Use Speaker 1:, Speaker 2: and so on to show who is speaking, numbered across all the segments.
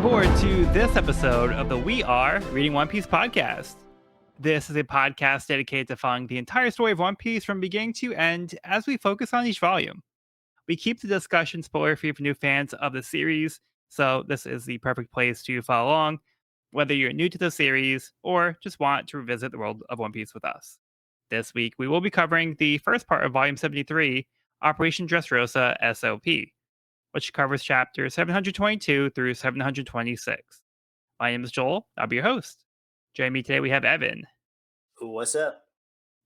Speaker 1: forward to this episode of the We Are Reading One Piece podcast. This is a podcast dedicated to following the entire story of One Piece from beginning to end as we focus on each volume. We keep the discussion spoiler-free for new fans of the series, so this is the perfect place to follow along, whether you're new to the series or just want to revisit the world of One Piece with us. This week, we will be covering the first part of Volume 73, Operation Dressrosa S.O.P., which covers chapters 722 through 726. My name is Joel. I'll be your host. Joining me today, we have Evan.
Speaker 2: What's up?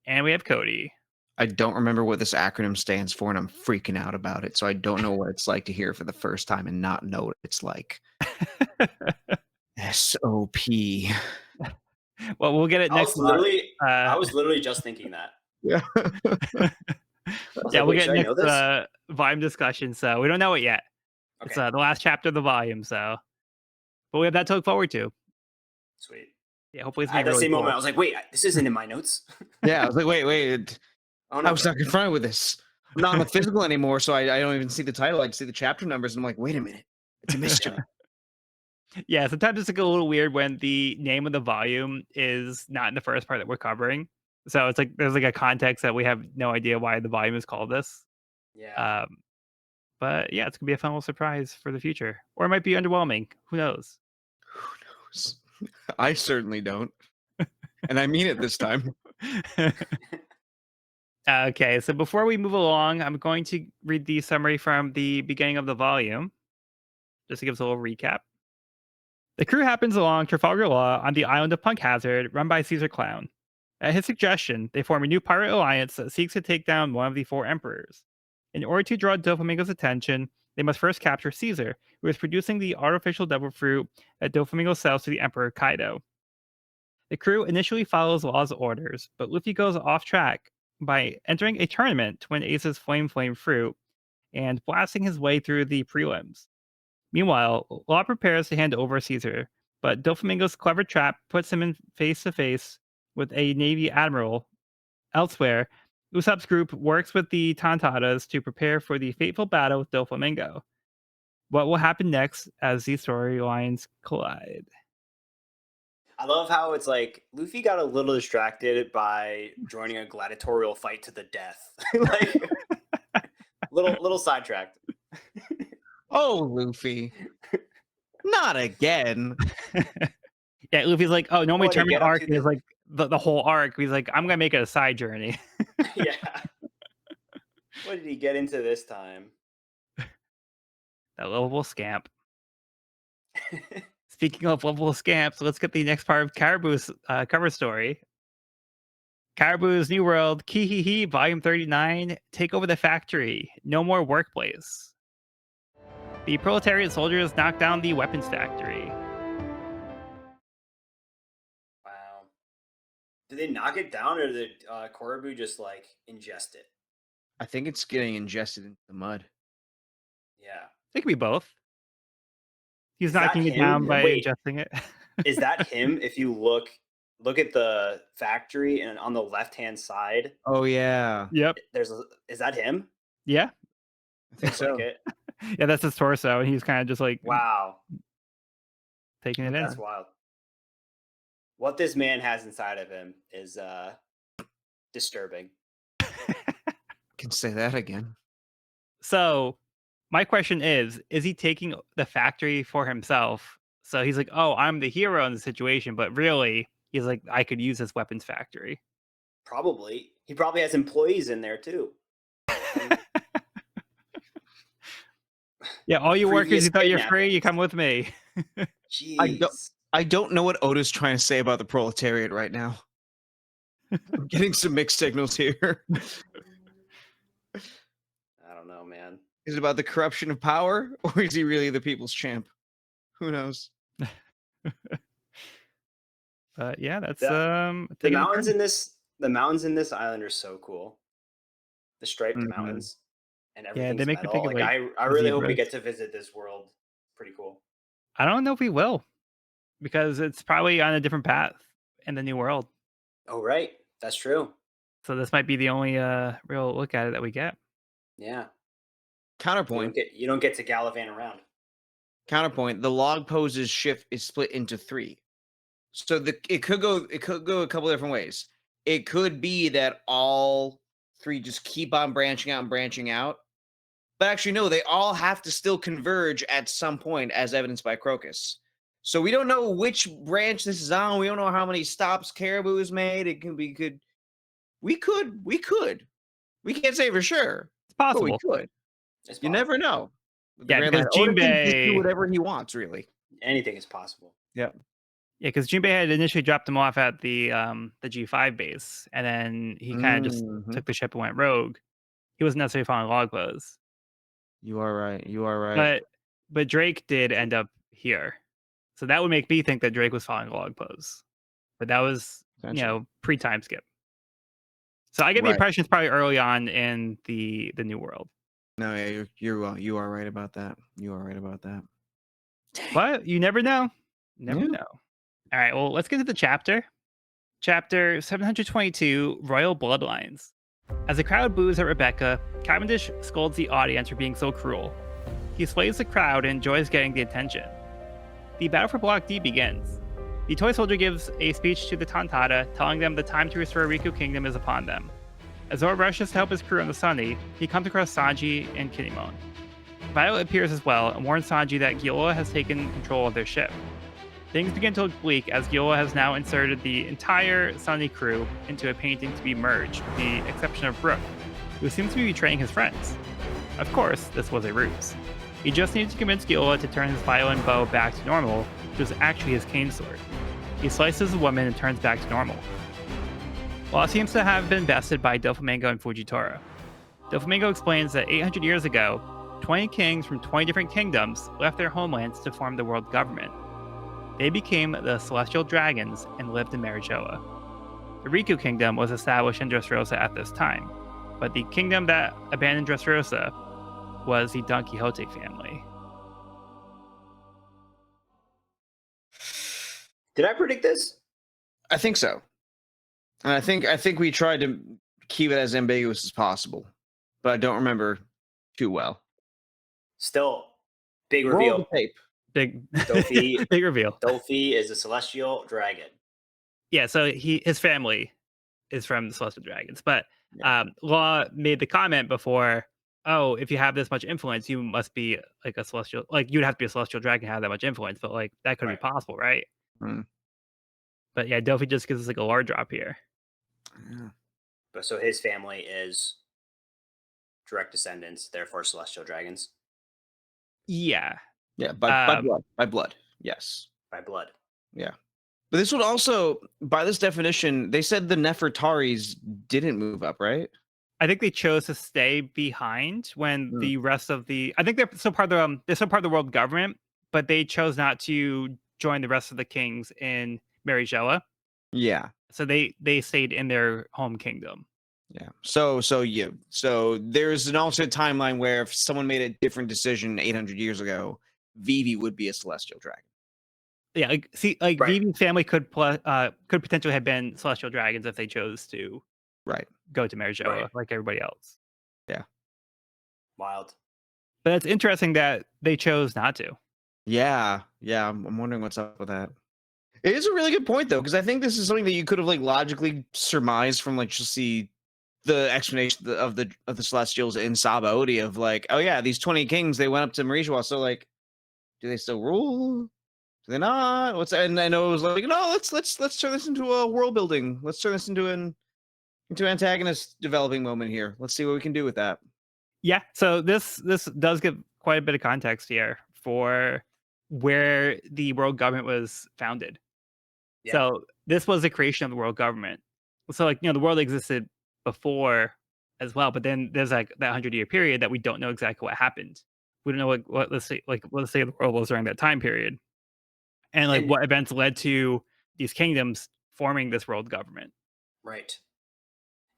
Speaker 1: And we have Cody.
Speaker 3: I don't remember what this acronym stands for, and I'm freaking out about it. So I don't know what it's like to hear it for the first time and not know what it's like. S.O.P.
Speaker 1: Well, we'll get it next month.
Speaker 2: I was literally just thinking that.
Speaker 3: Yeah.
Speaker 1: Yeah, we'll get next volume discussion, so we don't know it yet. Okay. It's the last chapter of the volume, so. But we have that to look forward to.
Speaker 2: Sweet.
Speaker 1: Yeah, hopefully it's
Speaker 2: at the
Speaker 1: really
Speaker 2: same
Speaker 1: cool.
Speaker 2: moment, I was like, wait, this isn't in my notes.
Speaker 3: Yeah, I was like, wait. I was not confronted with this. I'm not on the physical anymore, so I don't even see the title. I see the chapter numbers, and I'm like, wait a minute. It's a mystery.
Speaker 1: Yeah, sometimes it's like a little weird when the name of the volume is not in the first part that we're covering. So it's like there's like a context that we have no idea why the volume is called this.
Speaker 2: Yeah.
Speaker 1: But yeah, it's gonna be a fun little surprise for the future. Or it might be underwhelming. Who knows?
Speaker 3: Who knows? I certainly don't. And I mean it this time.
Speaker 1: Okay, so before we move along, I'm going to read the summary from the beginning of the volume, just to give us a little recap. The crew happens along Trafalgar Law on the island of Punk Hazard, run by Caesar Clown. At his suggestion, they form a new pirate alliance that seeks to take down one of the four emperors. In order to draw Doflamingo's attention, they must first capture Caesar, who is producing the artificial devil fruit that Doflamingo sells to the Emperor Kaido. The crew initially follows Law's orders, but Luffy goes off track by entering a tournament to win Ace's Flame fruit and blasting his way through the prelims. Meanwhile, Law prepares to hand over Caesar, but Doflamingo's clever trap puts him in face-to-face with a Navy admiral. Elsewhere, Usopp's group works with the Tontatas to prepare for the fateful battle with Doflamingo. What will happen next as these storylines collide?
Speaker 2: I love how it's like Luffy got a little distracted by joining a gladiatorial fight to the death. Like little sidetracked.
Speaker 3: Oh, Luffy. Not again.
Speaker 1: Yeah, Luffy's like, oh, normally tournament arc is like the whole arc. He's like, I'm gonna make it a side journey.
Speaker 2: Yeah. What did he get into this time?
Speaker 1: That lovable scamp. Speaking of lovable scamps, let's get the next part of Caribou's cover story. Caribou's New World, Kihihi, Volume 39, Take Over the Factory, No More Workplace. The proletariat soldiers knock down the weapons factory.
Speaker 2: Wow. Did they knock it down, or did Caribou just like ingest it?
Speaker 3: I think it's getting ingested into the mud.
Speaker 2: Yeah.
Speaker 1: It could be both. He's knocking it down by ingesting it.
Speaker 2: Is that him? If you look at the factory and on the left-hand side.
Speaker 3: Oh yeah.
Speaker 1: Yep.
Speaker 2: Is that him?
Speaker 1: Yeah.
Speaker 3: I think so.
Speaker 2: Like it.
Speaker 1: Yeah, that's his torso, and he's kind of just like
Speaker 2: wow,
Speaker 1: taking it in.
Speaker 2: That's wild. What this man has inside of him is disturbing.
Speaker 3: Can say that again.
Speaker 1: So my question is he taking the factory for himself? So he's like, oh, I'm the hero in the situation, but really he's like, I could use this weapons factory.
Speaker 2: Probably. He probably has employees in there too.
Speaker 1: Yeah, all you workers, you thought you're free, you come with me.
Speaker 2: Jeez.
Speaker 3: I don't know what Oda's trying to say about the proletariat right now. I'm getting some mixed signals here.
Speaker 2: I don't know, man.
Speaker 3: Is it about the corruption of power, or is he really the people's champ? Who knows?
Speaker 1: Yeah, that's
Speaker 2: the mountains in this. The mountains in this island are so cool. The striped mountains and everything.
Speaker 1: Yeah, they make
Speaker 2: metal.
Speaker 1: me think
Speaker 2: like,
Speaker 1: of
Speaker 2: I really hope we get to visit this world. Pretty cool.
Speaker 1: I don't know if we will, because it's probably on a different path in the new world.
Speaker 2: Oh, right. That's true.
Speaker 1: So this might be the only real look at it that we get.
Speaker 2: Yeah.
Speaker 3: Counterpoint.
Speaker 2: You don't get to gallivant around.
Speaker 3: counterpoint, the log pose's shift is split into 3. So it could go a couple different ways. It could be that all 3 just keep on branching out and branching out. But actually, no, they all have to still converge at some point, as evidenced by Crocus. So we don't know which branch this is on. We don't know how many stops Caribou has made. It can be good. We could. We can't say for sure,
Speaker 1: It's
Speaker 3: but we
Speaker 1: possible.
Speaker 3: could. You never know. With the
Speaker 1: Yeah,
Speaker 3: Grand
Speaker 1: because
Speaker 3: Line, Oda can just do
Speaker 1: Jinbei,
Speaker 3: whatever he wants, really.
Speaker 2: Anything is possible.
Speaker 3: Yep.
Speaker 1: yeah, because Jinbei had initially dropped him off at the G5 base, and then he kind of just took the ship and went rogue. He wasn't necessarily following log pose.
Speaker 3: You are right. You are right.
Speaker 1: But Drake did end up here. So that would make me think that Drake was following log pose. But that was, pre-time skip. So I get the impression it's probably early on in the new world.
Speaker 3: No, yeah, you are right about that. You are right about that.
Speaker 1: But you never know. Never know. All right, well, let's get to the chapter. Chapter 722, Royal Bloodlines. As the crowd boos at Rebecca, Cavendish scolds the audience for being so cruel. He slays the crowd and enjoys getting the attention. The battle for Block D begins. The toy soldier gives a speech to the Tantata, telling them the time to restore Riku Kingdom is upon them. As Zoro rushes to help his crew on the Sunny, he comes across Sanji and Kinemon. Violet appears as well and warns Sanji that Gyola has taken control of their ship. Things begin to look bleak as Gyola has now inserted the entire Sunny crew into a painting to be merged, with the exception of Brook, who seems to be betraying his friends. Of course, this was a ruse. He just needed to convince Gyola to turn his violin bow back to normal, which was actually his cane sword. He slices the woman and turns back to normal. Law seems to have been bested by Doflamingo and Fujitora. Doflamingo explains that 800 years ago, 20 kings from 20 different kingdoms left their homelands to form the world government. They became the Celestial Dragons and lived in Marijoa. The Riku Kingdom was established in Dressrosa at this time, but the kingdom that abandoned Dressrosa was the Don Quixote family.
Speaker 2: Did I predict this?
Speaker 3: I think so. And I think we tried to keep it as ambiguous as possible, but I don't remember too well.
Speaker 2: Still, big
Speaker 3: Roll
Speaker 2: reveal.
Speaker 3: the tape.
Speaker 1: Big reveal.
Speaker 2: Dolphy is a celestial dragon.
Speaker 1: Yeah, so his family is from the Celestial Dragons, but Law made the comment before, oh, if you have this much influence, you must be like a celestial, like you'd have to be a celestial dragon to have that much influence, but like that could be possible, right? But yeah, Delphi just gives us like a lore drop here.
Speaker 3: Yeah.
Speaker 2: But so his family is direct descendants, therefore celestial dragons.
Speaker 1: Yeah.
Speaker 3: Yeah, by blood. By blood. Yes.
Speaker 2: By blood.
Speaker 3: Yeah. But this would also, by this definition, they said the Nefertaris didn't move up, right?
Speaker 1: I think they chose to stay behind when the rest of the, I think they're still part of the world government, but they chose not to join the rest of the kings in Marijoa.
Speaker 3: Yeah.
Speaker 1: So they stayed in their home kingdom.
Speaker 3: Yeah. So there's an alternate timeline where if someone made a different decision 800 years ago, Vivi would be a celestial dragon.
Speaker 1: Yeah, Vivi's family could potentially have been celestial dragons if they chose to go to Marijoa like everybody else.
Speaker 3: Yeah.
Speaker 2: Wild.
Speaker 1: But it's interesting that they chose not to.
Speaker 3: Yeah. I'm wondering what's up with that. It is a really good point though, because I think this is something that you could have like logically surmised from like just the explanation of the Celestials in Sabaody of like, oh yeah, these 20 kings, they went up to Marijoa, so like, do they still rule? Do they not? And I know it was like, no, let's turn this into a world building. Let's turn this into an antagonist developing moment here. Let's see what we can do with that.
Speaker 1: Yeah, so this does give quite a bit of context here for where the world government was founded. Yeah. So this was the creation of the world government. So like, the world existed before as well, but then there's like that 100-year period that we don't know exactly what happened. We don't know what let's say the world was during that time period, and what events led to these kingdoms forming this world government.
Speaker 2: Right.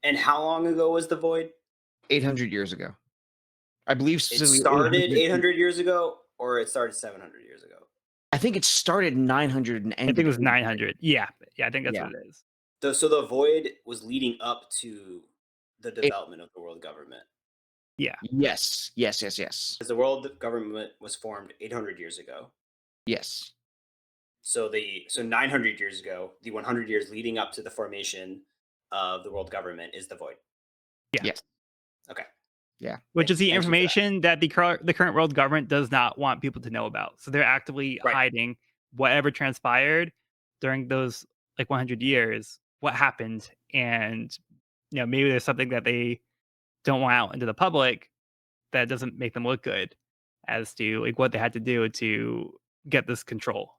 Speaker 2: And how long ago was the void?
Speaker 3: 800 years ago. I believe
Speaker 2: it started 800 years ago, or it started 700 years ago.
Speaker 3: I think it started 900 and ended.
Speaker 1: I think it was 900. Yeah, I think that's what it is.
Speaker 2: So the void was leading up to the development of the world government.
Speaker 1: Yeah.
Speaker 3: Yes.
Speaker 2: Because the world government was formed 800 years ago.
Speaker 3: Yes.
Speaker 2: So 900 years ago, the 100 years leading up to the formation of the world government is the void.
Speaker 1: Yeah.
Speaker 3: Yes.
Speaker 2: Okay.
Speaker 3: Yeah.
Speaker 1: Which is the
Speaker 2: Thank you for that.
Speaker 1: information that the current world government does not want people to know about. So they're actively
Speaker 2: Right.
Speaker 1: hiding whatever transpired during those like 100 years, what happened, and maybe there's something that they don't want out into the public that doesn't make them look good as to like what they had to do to get this control.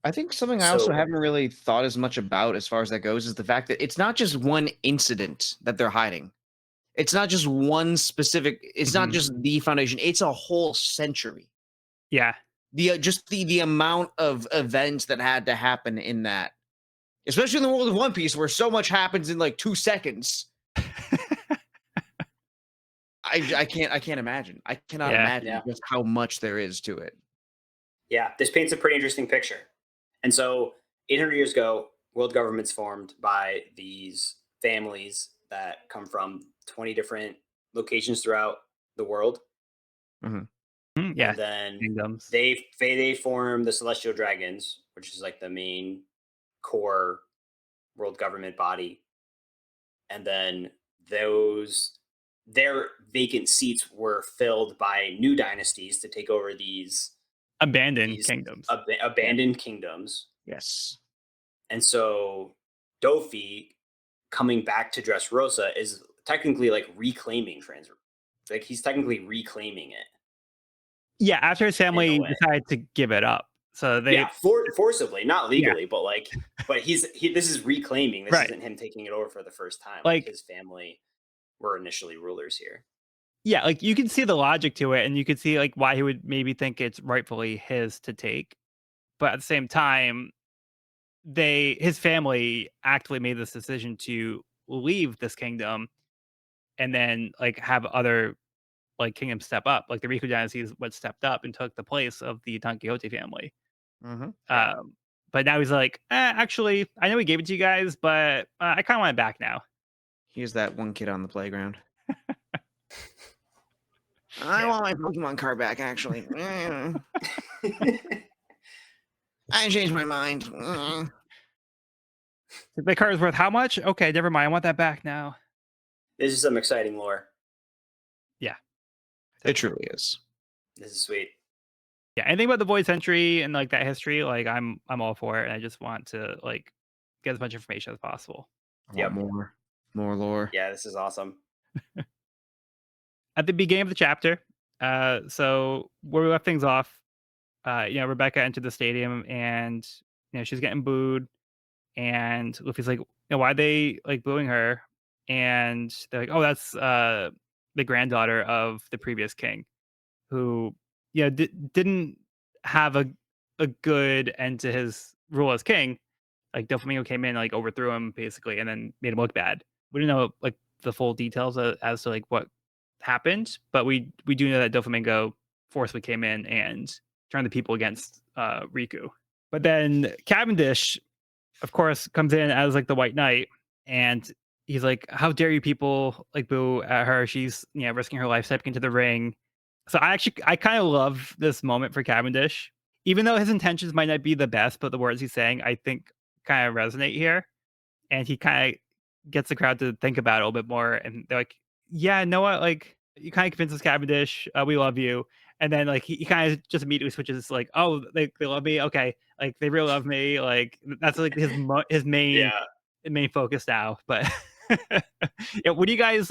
Speaker 3: I think something I also
Speaker 2: So
Speaker 3: haven't really thought as much about as far as that goes is the fact that it's not just one incident that they're hiding. It's not just one specific. It's not
Speaker 1: Mhm.
Speaker 3: just the foundation. It's a whole century.
Speaker 1: Yeah.
Speaker 3: Just the amount of events that had to happen in that, especially in the world of One Piece, where so much happens in like 2 seconds. I can't imagine. I cannot
Speaker 1: Yeah.
Speaker 3: imagine
Speaker 2: Yeah.
Speaker 3: just how much there is to it.
Speaker 2: yeah, this paints a pretty interesting picture. And so 800 years ago, world government's formed by these families that come from 20 different locations throughout the world.
Speaker 1: Yeah.
Speaker 2: And then
Speaker 1: Kingdoms.
Speaker 2: they form the Celestial Dragons, which is like the main core world government body. And then their vacant seats were filled by new dynasties to take over these
Speaker 1: Abandoned kingdoms.
Speaker 2: abandoned kingdoms.
Speaker 3: Yes.
Speaker 2: And so Dofi coming back to Dressrosa is technically like reclaiming like he's technically reclaiming it.
Speaker 1: Yeah, after his
Speaker 2: In a
Speaker 1: family
Speaker 2: way.
Speaker 1: decided to give it up. So they
Speaker 2: Yeah, forcibly, not legally, but like but this is reclaiming. This
Speaker 1: Right.
Speaker 2: isn't him taking it over for the first time.
Speaker 1: Like-
Speaker 2: his family were initially rulers here.
Speaker 1: Yeah, like you can see the logic to it and you could see like why he would maybe think it's rightfully his to take. But at the same time, his family actively made this decision to leave this kingdom and then like have other like kingdoms step up. Like the Riku dynasty is what stepped up and took the place of the Don Quixote family.
Speaker 3: Mm-hmm.
Speaker 2: Yeah.
Speaker 1: But now he's like, actually, I know we gave it to you guys, but I kind of want it back now.
Speaker 3: Here's that one kid on the playground. I want my Pokemon card back, actually. I changed my mind.
Speaker 1: The card is worth how much? Okay, never mind. I want that back now.
Speaker 2: This is some exciting lore.
Speaker 3: It truly is.
Speaker 2: This is sweet.
Speaker 1: Yeah, anything about the Void Century and like that history, like I'm all for it. And I just want to like get as much information as possible.
Speaker 3: I want more lore.
Speaker 2: Yeah, this is awesome.
Speaker 1: At the beginning of the chapter, so where we left things off, Rebecca entered the stadium and she's getting booed, and Luffy's like, why are they like booing her? And they're like, oh, that's the granddaughter of the previous king, who didn't have a good end to his rule as king. Like Doflamingo came in, like overthrew him basically, and then made him look bad. We don't know like the full details as to like what happened, but we do know that Doflamingo forcefully came in and turned the people against Riku. But then Cavendish, of course, comes in as like the White Knight, and he's like, "How dare you people like boo at her? She's risking her life stepping into the ring." So I kind of love this moment for Cavendish, even though his intentions might not be the best, but the words he's saying I think kind of resonate here, and he kind of gets the crowd to think about it a little bit more, and they're like, "Yeah, know what? Like, you kind of convinces Cavendish, we love you." And then like he kind of just immediately switches like, "Oh, they love me, okay, like they really love me." Like that's like his main focus now. But yeah, what do you guys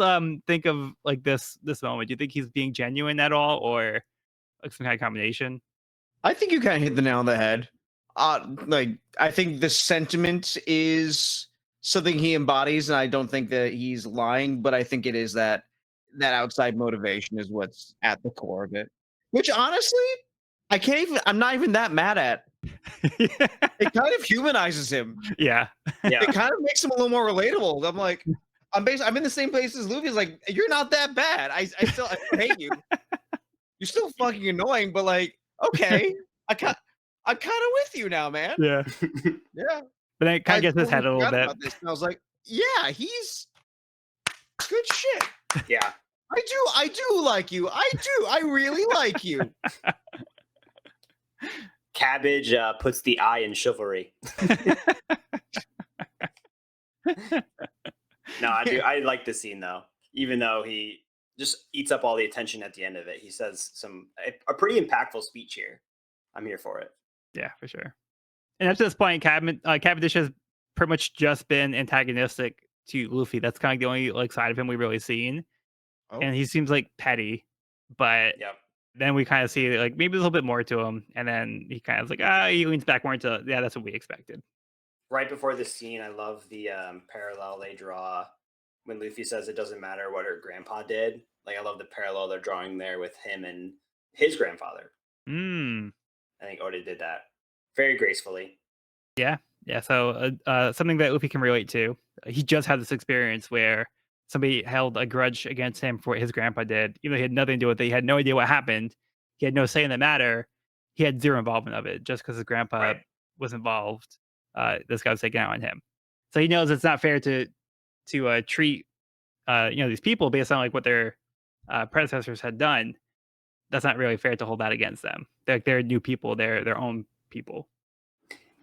Speaker 1: think of like this moment? Do you think he's being genuine at all, or like some kind of combination?
Speaker 3: I think you kind of hit the nail on the head. Like I think the sentiment is something he embodies, and I don't think that he's lying, but I think it is that outside motivation is what's at the core of it. Which honestly, I'm not even that mad at. It kind of humanizes him.
Speaker 1: Yeah.
Speaker 3: It kind of makes him a little more relatable. I'm like, I'm in the same place as Luffy's like, you're not that bad. I still hate you. You're still fucking annoying, but like, okay, I'm kind of with you now, man.
Speaker 1: Yeah.
Speaker 3: Yeah.
Speaker 1: But then it kind of gets his head a little bit.
Speaker 3: About this, and I was like, yeah, he's good shit.
Speaker 2: Yeah.
Speaker 3: I do like you. I really like you.
Speaker 2: Cabbage puts the I in chivalry. No, I do. I like this scene though, even though he just eats up all the attention at the end of it. He says a pretty impactful speech here. I'm here for it.
Speaker 1: Yeah, for sure. And up to this point, Cavendish has pretty much just been antagonistic to Luffy. That's kind of the only like side of him we've really seen,
Speaker 3: Oh,
Speaker 1: and he seems like petty. But
Speaker 2: Yep.
Speaker 1: then we kind of see like maybe a little bit more to him, and then he kind of like he leans back more into that's what we expected.
Speaker 2: Right before this scene, I love the parallel they draw when Luffy says it doesn't matter what her grandpa did. Like I love the parallel they're drawing there with him and his grandfather.
Speaker 1: Mm.
Speaker 2: I think Oda did that very gracefully.
Speaker 1: Yeah. So something that Luffy can relate to. He just had this experience where somebody held a grudge against him for what his grandpa did. Even though he had nothing to do with it, he had no idea what happened. He had no say in the matter. He had zero involvement of it. Just because his grandpa
Speaker 2: Right.
Speaker 1: was involved, this guy was taking out on him. So he knows it's not fair to treat these people based on like what their predecessors had done. That's not really fair to hold that against them. They're new people. They're their own people.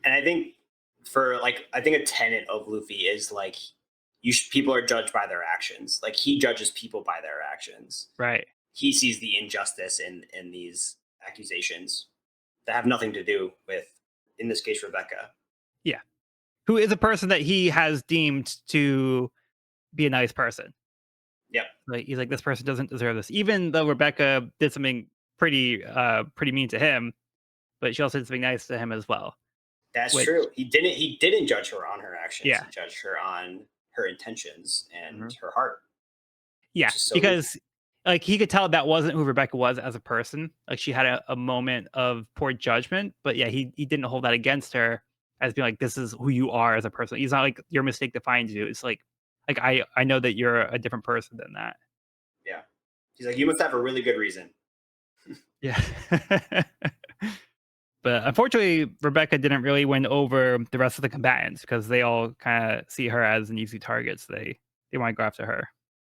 Speaker 2: And I think I think a tenet of Luffy is like people are judged by their actions. Like he judges people by their actions.
Speaker 1: Right.
Speaker 2: He sees the injustice in these accusations that have nothing to do with, in this case, Rebecca.
Speaker 1: Yeah. Who is a person that he has deemed to be a nice person.
Speaker 2: Yep.
Speaker 1: Like he's like, this person doesn't deserve this. Even though Rebecca did something pretty mean to him, but she also did something nice to him as well.
Speaker 2: That's
Speaker 1: Which,
Speaker 2: true. He didn't judge her on her actions.
Speaker 1: Yeah.
Speaker 2: He judged her on her intentions and
Speaker 3: Mhm.
Speaker 2: her heart.
Speaker 1: Yeah,
Speaker 2: So
Speaker 1: because like he could tell that wasn't who Rebecca was as a person. Like she had a moment of poor judgment, but yeah, he didn't hold that against her as being like, this is who you are as a person. He's not like your mistake defines you. It's like I know that you're a different person than that.
Speaker 2: yeah. He's like, you must have a really good reason.
Speaker 1: Yeah. But unfortunately, Rebecca didn't really win over the rest of the combatants because they all kind of see her as an easy target. So they want to go after her.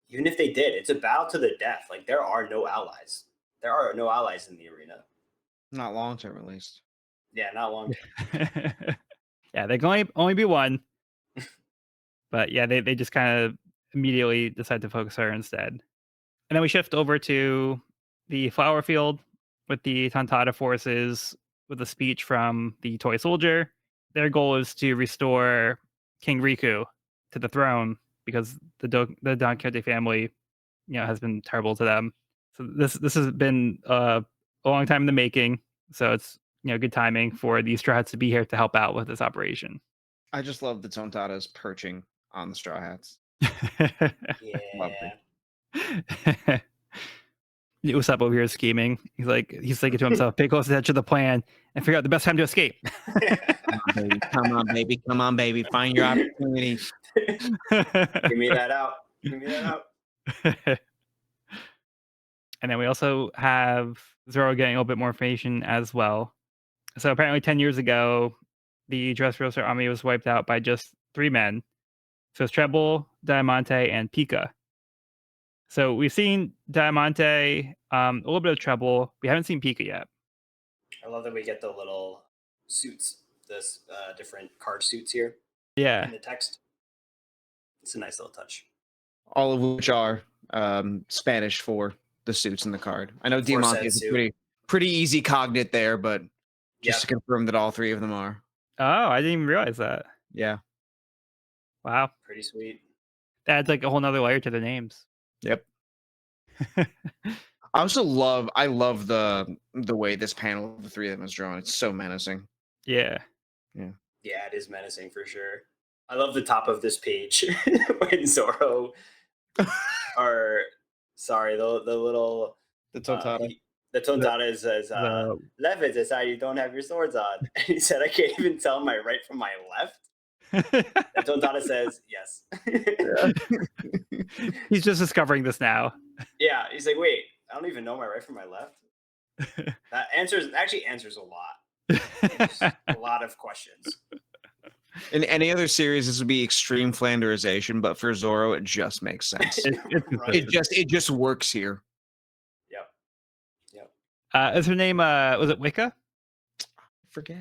Speaker 2: Even if they did, it's a battle to the death. Like there are no allies. There are no allies in the arena.
Speaker 3: not long term, at least.
Speaker 2: Yeah, not long.
Speaker 1: Yeah, they can only be one. But yeah, they just kind of immediately decide to focus her instead. And then we shift over to the flower field with the Tantata forces with a speech from the toy soldier. Their goal is to restore King Riku to the throne because the Don Quixote family, has been terrible to them. So this has been a long time in the making. So it's good timing for the Straw Hats to be here to help out with this operation.
Speaker 3: I just love the Tontatas perching on the Straw Hats. Lovely.
Speaker 2: Yeah.
Speaker 1: Usopp over here scheming. He's thinking to himself, pay close attention to the plan and figure out the best time to escape.
Speaker 3: Come on, baby. Come on, baby. Find your opportunity.
Speaker 2: Give me that out. Give me that out.
Speaker 1: And then we also have Zoro getting a little bit more information as well. So apparently 10 years ago, the Dressrosa army was wiped out by just 3 men. So it's Treble, Diamante, and Pika. So we've seen Diamante, a little bit of Treble. We haven't seen Pika yet.
Speaker 2: I love that we get the little suits, this different card suits here
Speaker 1: Yeah.
Speaker 2: in the text. It's a nice little touch.
Speaker 3: All of which are Spanish for the suits in the card. I know Diamante is a pretty easy cognate there, but just to confirm that all 3 of them are.
Speaker 1: Oh, I didn't even realize that.
Speaker 3: Yeah.
Speaker 1: Wow.
Speaker 2: Pretty sweet.
Speaker 1: That adds like a whole nother layer to the names.
Speaker 3: Yep. I love the way this panel of the 3 of them is drawn. It's so menacing.
Speaker 1: Yeah.
Speaker 2: Yeah, it is menacing for sure. I love the top of this page when Zoro the little
Speaker 3: The Tontata.
Speaker 2: the Tontata says left is how you don't have your swords on. And he said, I can't even tell my right from my left. The Tontata says yes.
Speaker 1: He's just discovering this now.
Speaker 2: Yeah, he's like, wait, I don't even know my right from my left. That answers a lot. A lot of questions.
Speaker 3: In any other series, this would be extreme Flanderization, but for Zoro, it just makes sense.
Speaker 2: Right.
Speaker 3: It just works here.
Speaker 2: Yep. Yep.
Speaker 1: Is her name was it Wicca?
Speaker 3: Forget.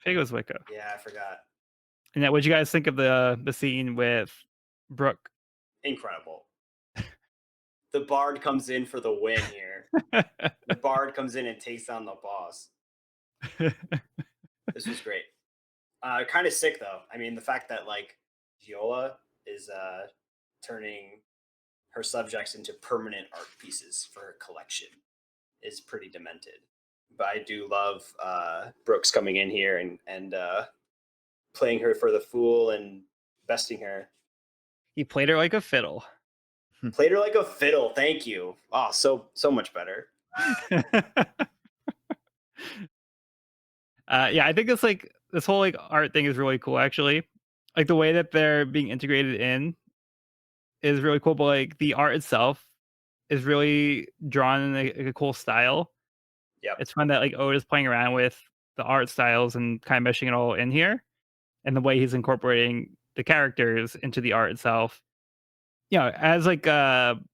Speaker 1: I think it was Wicca.
Speaker 2: Yeah, I forgot.
Speaker 1: And what'd you guys think of the scene with Brooke?
Speaker 2: Incredible. The Bard comes in for the win here. The Bard comes in and takes down the boss. This was great. Kind of sick though. I mean, the fact that like Viola is turning her subjects into permanent art pieces for her collection is pretty demented. But I do love Brooks coming in here and playing her for the fool and besting her.
Speaker 1: He played her like a fiddle.
Speaker 2: Played her like a fiddle. Thank you. Oh, so much better.
Speaker 1: Yeah, I think this whole like art thing is really cool actually. Like the way that they're being integrated in is really cool, but like the art itself is really drawn in a cool style.
Speaker 2: Yep.
Speaker 1: It's fun that like Oda's playing around with the art styles and kind of meshing it all in here, and the way he's incorporating the characters into the art itself. You know, as like an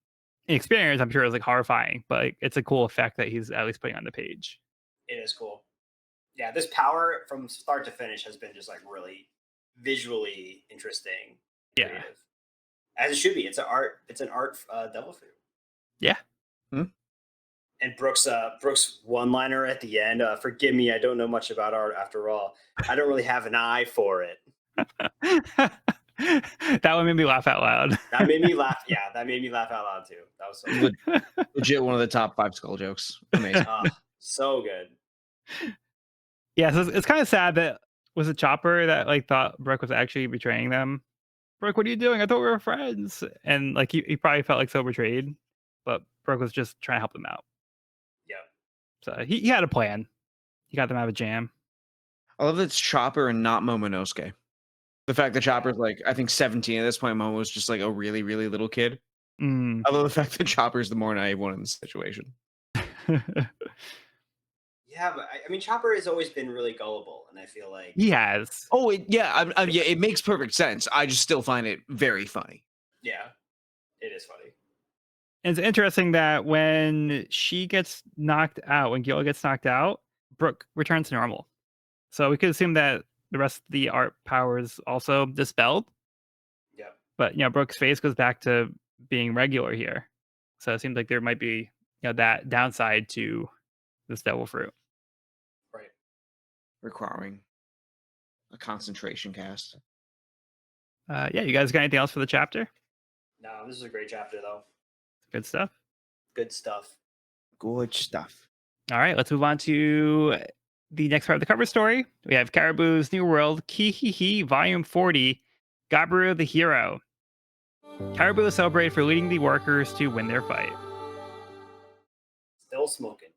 Speaker 1: experience, I'm sure it's like horrifying, but like, it's a cool effect that he's at least putting on the page.
Speaker 2: It is cool. Yeah, this power from start to finish has been just like really visually interesting.
Speaker 1: Yeah.
Speaker 2: Creative. As it should be. It's an art devil fruit.
Speaker 1: Yeah.
Speaker 2: And Brooks one-liner at the end, forgive me, I don't know much about art after all. I don't really have an eye for it.
Speaker 1: That one made me laugh out loud.
Speaker 2: That made me laugh. Yeah, that made me laugh out loud too. That was so good.
Speaker 3: Legit one of the top 5 skull jokes. Amazing.
Speaker 2: So good.
Speaker 1: Yeah, so it's kind of sad that was it Chopper that like thought Brooke was actually betraying them. Brooke, what are you doing? I thought we were friends. And like he probably felt like so betrayed, but Brooke was just trying to help them out.
Speaker 2: Yeah.
Speaker 1: So he had a plan. He got them out of a jam.
Speaker 3: I love that it's Chopper and not Momonosuke. The fact that Chopper's like, I think 17 at this point, Momo was just like a really, really little kid. I love the fact that Chopper's the more naive one in this situation.
Speaker 2: Yeah, but I mean, Chopper has always been really gullible, and I feel like
Speaker 1: He has.
Speaker 3: Oh, yeah, it makes perfect sense. I just still find it very funny.
Speaker 2: Yeah, it is funny.
Speaker 1: And it's interesting that when she gets knocked out, when Gil gets knocked out, Brooke returns to normal. So we could assume that the rest of the art powers also dispelled.
Speaker 2: Yeah.
Speaker 1: But Brooke's face goes back to being regular here. So it seems like there might be that downside to this devil fruit.
Speaker 2: Right.
Speaker 3: Requiring a concentration cast.
Speaker 1: Yeah, you guys got anything else for the chapter?
Speaker 2: No, this is a great chapter though.
Speaker 1: Good stuff.
Speaker 2: Good stuff.
Speaker 3: Good stuff.
Speaker 1: All right, let's move on to the next part of the cover story. We have Caribou's New World, Kihihi, Volume 40, Gabiru the Hero. Caribou is celebrated for leading the workers to win their fight.
Speaker 2: Still smoking.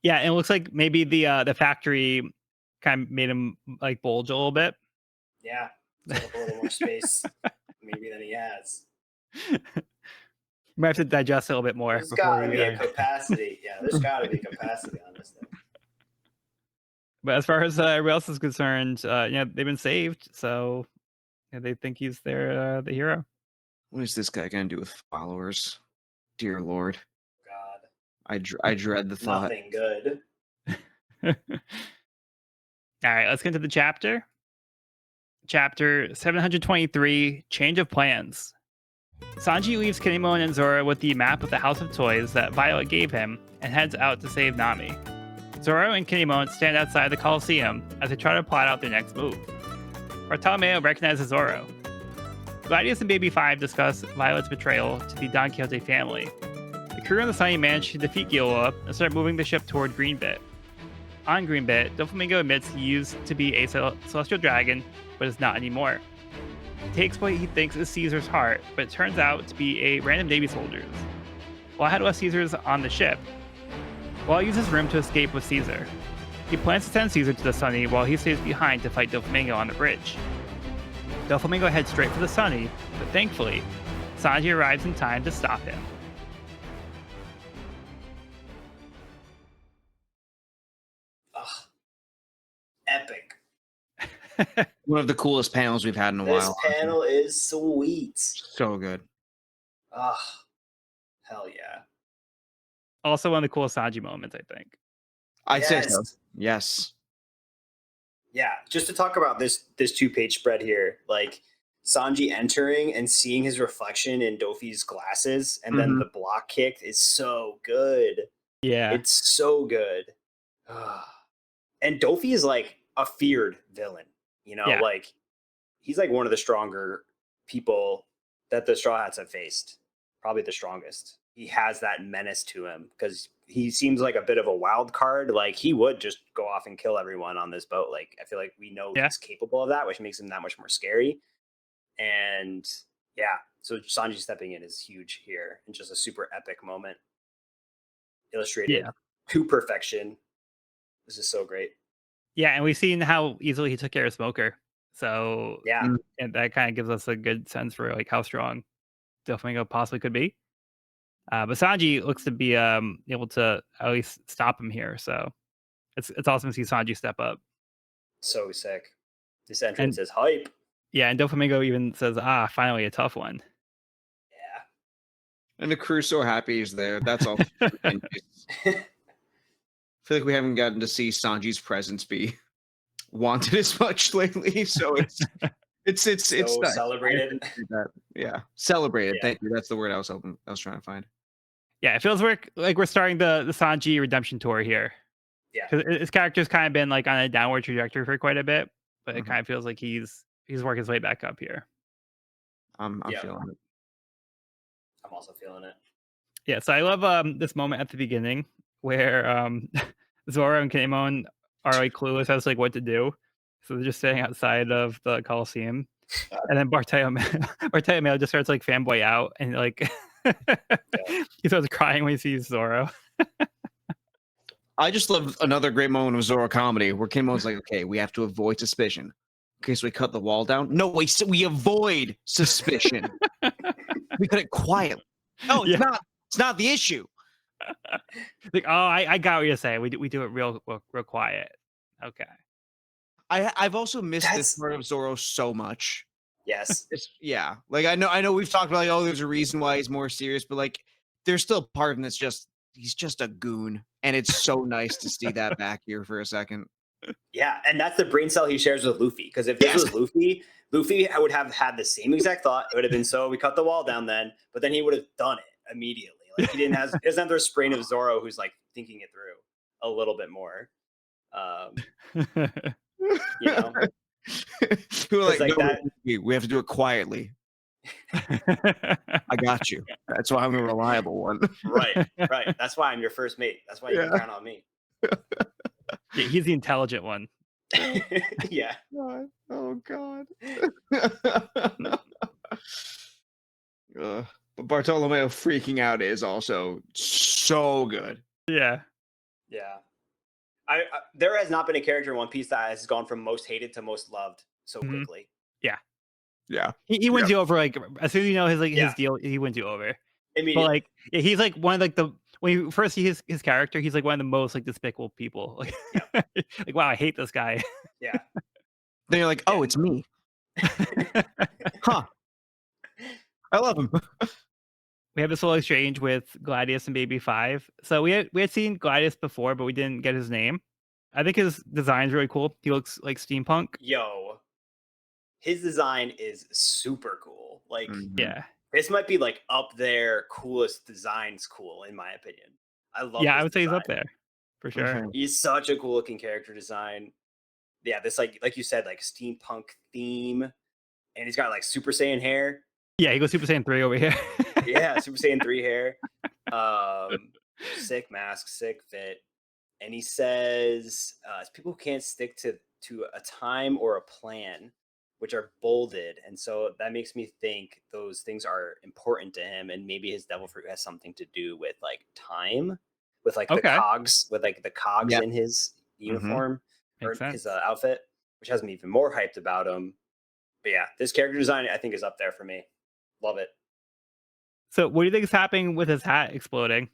Speaker 1: Yeah, and it looks like maybe the factory kind of made him like bulge a little bit.
Speaker 2: Yeah, took up a little more space maybe than he has.
Speaker 1: Might have to digest it a little bit more.
Speaker 2: There's got to be a capacity. Yeah, there's got to be capacity on this thing.
Speaker 1: But as far as everybody else is concerned, they've been saved, so they think he's the hero.
Speaker 3: What is this guy gonna do with followers? Dear Lord.
Speaker 2: God.
Speaker 3: I dread the thought.
Speaker 2: Nothing good.
Speaker 1: All right, let's get into the chapter. Chapter 723, Change of Plans. Sanji leaves Kinemon and Zoro with the map of the House of Toys that Violet gave him and heads out to save Nami. Zoro and Kinemon stand outside the Coliseum as they try to plot out their next move. Bartolomeo recognizes Zoro. Gladius and Baby 5 discuss Violet's betrayal to the Don Quixote family. The crew on the Sunny manage to defeat Gilua and start moving the ship toward Greenbit. On Greenbit, Doflamingo admits he used to be a celestial dragon, but is not anymore. He takes what he thinks is Caesar's heart, but it turns out to be a random Navy soldier's. While ahead was Caesar's on the ship, Wall uses room to escape with Caesar. He plans to send Caesar to the Sunny while he stays behind to fight Doflamingo on the bridge. Doflamingo heads straight for the Sunny, but thankfully, Sanji arrives in time to stop him.
Speaker 2: Ugh. Epic.
Speaker 3: One of the coolest panels we've had in a
Speaker 2: This
Speaker 3: while.
Speaker 2: panel is sweet.
Speaker 3: So good.
Speaker 2: Oh, hell yeah.
Speaker 1: Also one of the coolest Sanji moments, I think.
Speaker 3: I'd say so.
Speaker 2: Yes.
Speaker 3: Yes.
Speaker 2: Yeah, just to talk about this 2-page spread here, like Sanji entering and seeing his reflection in Dofi's glasses, and then
Speaker 3: Mhm.
Speaker 2: the block kick is so good.
Speaker 1: Yeah.
Speaker 2: It's so good. And Dofi is like a feared villain, you know,
Speaker 1: Yeah.
Speaker 2: like he's like one of the stronger people that the Straw Hats have faced, probably the strongest. He has that menace to him because he seems like a bit of a wild card. Like he would just go off and kill everyone on this boat. Like I feel like we know
Speaker 1: Yeah.
Speaker 2: he's capable of that, which makes him that much more scary. And yeah, so Sanji stepping in is huge here and just a super epic moment. Illustrated
Speaker 1: Yeah.
Speaker 2: to perfection. This is so great.
Speaker 1: Yeah, and we've seen how easily he took care of Smoker. So
Speaker 2: Yeah.
Speaker 3: Mm.
Speaker 1: and that kind of gives us a good sense for like how strong Doflamingo possibly could be. But Sanji looks to be able to at least stop him here. So it's awesome to see Sanji step up.
Speaker 2: So sick. This entrance
Speaker 1: And
Speaker 2: is hype.
Speaker 1: yeah, and Doflamingo even says, finally a tough one.
Speaker 2: Yeah.
Speaker 3: And the crew's so happy he's there. That's all. I feel like we haven't gotten to see Sanji's presence be wanted as much lately. So it's
Speaker 2: So
Speaker 3: nice.
Speaker 2: celebrated.
Speaker 3: Yeah, celebrated.
Speaker 2: Yeah.
Speaker 3: Thank you. That's the word I was trying to find.
Speaker 1: Yeah, it feels like we're starting the Sanji redemption tour here.
Speaker 2: Yeah.
Speaker 1: Because his character's kind of been like on a downward trajectory for quite a bit, but it
Speaker 3: Mhm.
Speaker 1: kind of feels like he's working his way back up here.
Speaker 3: I'm
Speaker 2: Yeah.
Speaker 3: feeling it.
Speaker 2: I'm also feeling it.
Speaker 1: Yeah, so I love this moment at the beginning where Zoro and Kinemon are like clueless as to, like what to do. So they're just sitting outside of the Coliseum. And then Bartolomeo just starts like fanboy out and like he starts crying when he sees Zoro.
Speaker 3: I just love another great moment of Zoro comedy where Kimon's like, "Okay, we have to avoid suspicion. Okay, so we cut the wall down. No, we avoid suspicion. We cut it quietly. No, it's
Speaker 1: Yeah.
Speaker 3: not. It's not the issue."
Speaker 1: Like, oh, I got what you're saying. We do it real quiet. Okay.
Speaker 3: I've also missed this
Speaker 2: That's-
Speaker 3: part of Zoro so much.
Speaker 2: Yes.
Speaker 3: Yeah, like I know we've talked about like, oh, there's a reason why he's more serious, but like there's still a part in that's just he's just a goon, and it's so nice to see that back here for a second.
Speaker 2: Yeah, and that's the brain cell he shares with Luffy. Because if this was Luffy I would have had the same exact thought. It would have been so we cut the wall down then, but then he would have done it immediately. Like he doesn't have the brain of Zoro who's like thinking it through a little bit more. You know,
Speaker 3: Who are like,
Speaker 2: like
Speaker 3: no,
Speaker 2: that.
Speaker 3: we have to do it quietly. I got you. That's why I'm a reliable one.
Speaker 2: Right. That's why I'm your first mate. That's why you can count on me.
Speaker 1: Yeah, he's the intelligent one.
Speaker 2: Yeah.
Speaker 3: God. Oh God. But Bartolomeo freaking out is also so good.
Speaker 1: Yeah.
Speaker 2: Yeah. I there has not been a character in One Piece that has gone from most hated to most loved so
Speaker 1: Mhm.
Speaker 2: quickly.
Speaker 3: Yeah.
Speaker 1: He wins you over like as soon as you know his
Speaker 2: Yeah.
Speaker 1: his deal, he wins you over. But
Speaker 2: Immediately.
Speaker 1: like yeah, he's like one of like the when you first see his character, he's like one of the most like despicable people. Like, like wow, I hate this guy.
Speaker 2: Yeah.
Speaker 3: Then you're like, oh, it's me. Huh. I love him.
Speaker 1: We have this little exchange with Gladius and Baby 5. So we had seen Gladius before, but we didn't get his name. I think his design's really cool. He looks like steampunk.
Speaker 2: Yo. His design is super cool. Like
Speaker 3: Mhm.
Speaker 1: Yeah.
Speaker 2: this might be like up there coolest designs cool in my opinion. I love
Speaker 1: Yeah,
Speaker 2: this
Speaker 1: I would say he's up
Speaker 2: design.
Speaker 1: there. For sure.
Speaker 3: Okay.
Speaker 2: He's such a cool looking character design. Yeah, this like you said, like steampunk theme. And he's got like Super Saiyan hair.
Speaker 1: Yeah, he goes Super Saiyan 3 over here.
Speaker 2: Yeah, Super Saiyan 3 hair. Sick mask, sick fit. And he says, it's people who can't stick to a time or a plan, which are bolded. And so that makes me think those things are important to him. And maybe his devil fruit has something to do with like time, with like the
Speaker 1: Okay.
Speaker 2: cogs,
Speaker 3: Yeah.
Speaker 2: in his uniform or
Speaker 1: Makes
Speaker 2: his
Speaker 1: sense.
Speaker 2: outfit, which has me even more hyped about him. But yeah, this character design I think is up there for me. Love it.
Speaker 1: So what do you think is happening with his hat exploding?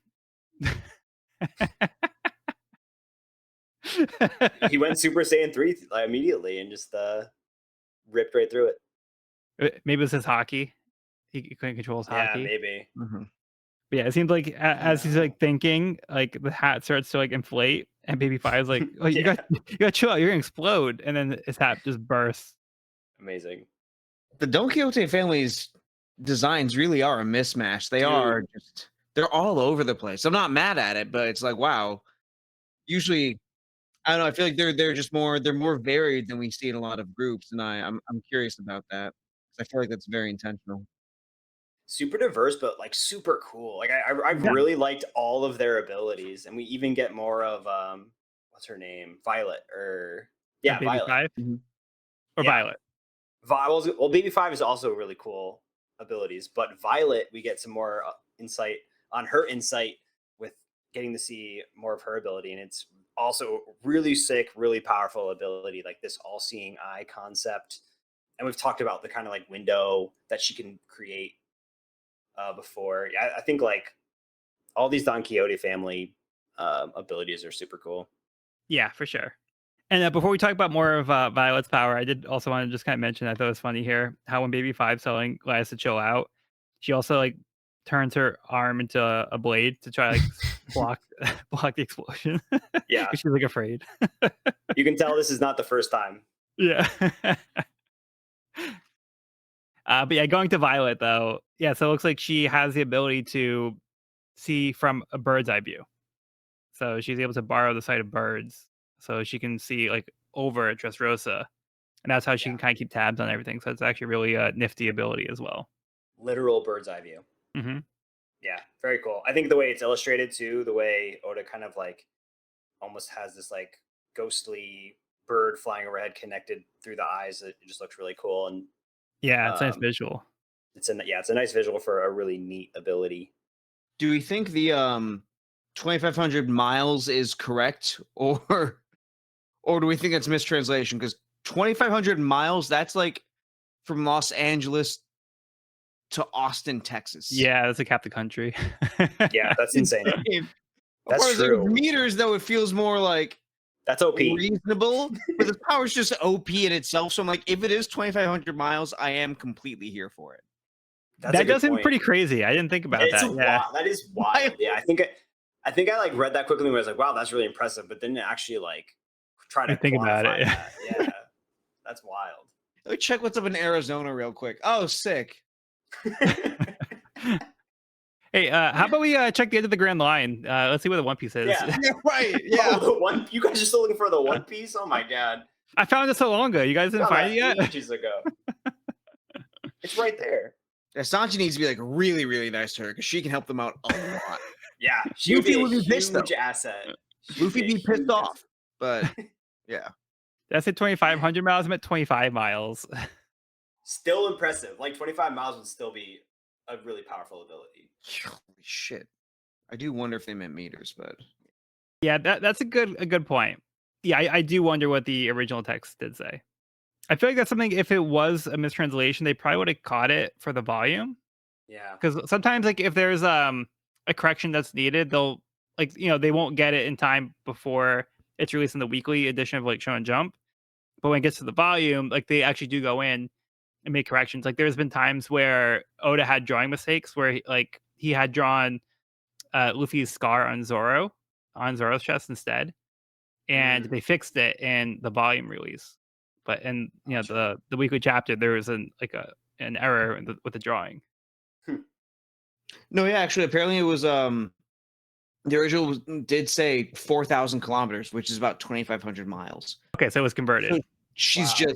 Speaker 2: He went Super Saiyan 3 immediately and just ripped right through it.
Speaker 1: Maybe it's his hockey. He couldn't control his
Speaker 2: Yeah,
Speaker 1: hockey.
Speaker 2: maybe.
Speaker 1: But yeah, it seems like as he's
Speaker 2: know.
Speaker 1: like thinking, like the hat starts to like inflate, and Baby Five's like, "Oh,
Speaker 2: Yeah.
Speaker 1: you got chill out, you're gonna explode," and then his hat just bursts.
Speaker 2: Amazing.
Speaker 3: The Don Quixote family's designs really are a mismatch. They
Speaker 2: Dude.
Speaker 3: are just they're all over the place. I'm not mad at it, but it's like, wow. Usually, I don't know. I feel like they're just more varied than we see in a lot of groups, and I'm curious about that. 'Cause I feel like that's very intentional.
Speaker 2: Super diverse, but like super cool. Like I've
Speaker 1: Yeah.
Speaker 2: really liked all of their abilities, and we even get more of what's her name, Violet, or yeah,
Speaker 1: Baby
Speaker 2: Violet.
Speaker 1: Five or
Speaker 2: Yeah.
Speaker 1: Violet.
Speaker 2: Well, Baby Five is also really cool abilities, but Violet, we get some more insight on her insight with getting to see more of her ability, and it's also really sick, really powerful ability, like this all-seeing eye concept. And we've talked about the kind of like window that she can create before. Yeah, I think like all these Don Quixote family abilities are super cool.
Speaker 1: Yeah, for sure. And before we talk about more of Violet's power, I did also want to just kind of mention I thought it was funny here how when Baby Five's telling Gladys to chill out, she also like turns her arm into a blade to try like block block the explosion.
Speaker 2: Yeah,
Speaker 1: 'Cause she's like afraid.
Speaker 2: you can tell this is not the first time.
Speaker 1: Yeah. But yeah, going to Violet though, yeah. So it looks like she has the ability to see from a bird's eye view. So she's able to borrow the sight of birds, so she can see like over at Dressrosa, and that's how she
Speaker 2: Yeah,
Speaker 1: can kind of keep tabs on everything. So it's actually really a nifty ability as well.
Speaker 2: literal bird's eye view.
Speaker 1: Hmm.
Speaker 2: Yeah, very cool. I think the way it's illustrated too, the way Oda kind of like almost has this like ghostly bird flying overhead connected through the eyes. It just looks really cool, and
Speaker 1: Yeah, it's a nice
Speaker 2: um,
Speaker 1: visual.
Speaker 2: it's a nice visual for a really neat ability.
Speaker 3: Do we think the 2,500 miles is correct, or do we think it's mistranslation? Because 2,500 miles, that's like from Los Angeles to Austin, Texas.
Speaker 1: Yeah, that's like half the country.
Speaker 2: Yeah, that's insane.
Speaker 3: As
Speaker 2: That's
Speaker 3: far as
Speaker 2: true.
Speaker 3: like meters, though, it feels more like
Speaker 2: That's OP.
Speaker 3: reasonable. But the power is just OP in itself. So I'm like, if it is 2,500 miles, I am completely here for it.
Speaker 2: That's a
Speaker 1: That
Speaker 2: good
Speaker 1: does seem
Speaker 2: point.
Speaker 1: pretty crazy. I didn't think about
Speaker 2: It's
Speaker 1: that. Yeah,
Speaker 2: that is wild. Yeah, I think I like read that quickly and was like, wow, that's really impressive. But then actually like try to
Speaker 1: you think about
Speaker 2: quantify
Speaker 1: it.
Speaker 2: that. Yeah, that's wild.
Speaker 3: Let me check what's up in Arizona real quick. Oh, sick.
Speaker 1: Hey, how about we check the end of the Grand Line? Let's see what the One Piece is.
Speaker 2: Yeah.
Speaker 3: Yeah, right. Yeah.
Speaker 2: Oh, you guys are still looking for the One Piece? Oh my god.
Speaker 1: I found it so long ago. You guys didn't
Speaker 2: Found
Speaker 1: find
Speaker 2: that
Speaker 1: it yet?
Speaker 2: ages ago. It's right there.
Speaker 3: Sanji needs to be like really, really nice to her because she can help them out a lot.
Speaker 2: Yeah, she would be
Speaker 3: Luffy
Speaker 2: a
Speaker 3: would be pissed,
Speaker 2: huge
Speaker 3: though.
Speaker 2: asset.
Speaker 3: Luffy be pissed off, but yeah.
Speaker 1: That's at 2,500 miles. I'm at 25 miles.
Speaker 2: Still impressive. Like 25 miles would still be a really powerful ability.
Speaker 3: Holy shit. I do wonder if they meant meters, but
Speaker 1: Yeah, that's a good point. Yeah, I do wonder what the original text did say. I feel like that's something. If it was a mistranslation, they probably would have caught it for the volume.
Speaker 2: Yeah.
Speaker 1: Because sometimes, like, if there's a correction that's needed, they'll like they won't get it in time before it's released in the weekly edition of like Shonen Jump. But when it gets to the volume, like they actually do go in and make corrections. Like there's been times where Oda had drawing mistakes where he had drawn Luffy's scar on Zoro's chest instead, and they fixed it in the volume release. But in
Speaker 2: Gotcha.
Speaker 1: the weekly chapter, there was an error with the drawing.
Speaker 3: no, yeah, actually, apparently it was the original did say 4,000 kilometers, which is about 2,500 miles.
Speaker 1: Okay, so it was converted.
Speaker 3: So she's
Speaker 2: Wow.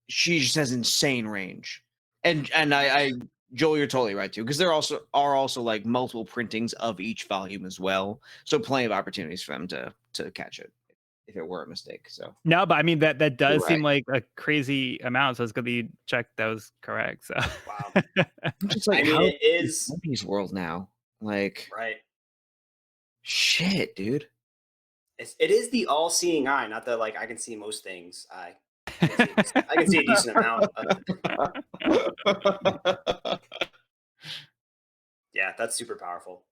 Speaker 3: she just has insane range, and I Joel, you're totally right too, because there are also like multiple printings of each volume as well, so plenty of opportunities for them to catch it if it were a mistake. So
Speaker 1: No, but I mean that does
Speaker 3: You're
Speaker 1: seem like a crazy amount. So it's gonna be checked that was correct. So
Speaker 2: Wow.
Speaker 3: I'm just like,
Speaker 2: I mean,
Speaker 3: how
Speaker 2: it is
Speaker 3: One Piece world now? Like,
Speaker 2: right.
Speaker 3: shit, dude.
Speaker 2: It is the all-seeing eye, not that like I can see most things. I can see a decent amount. Yeah, that's super powerful.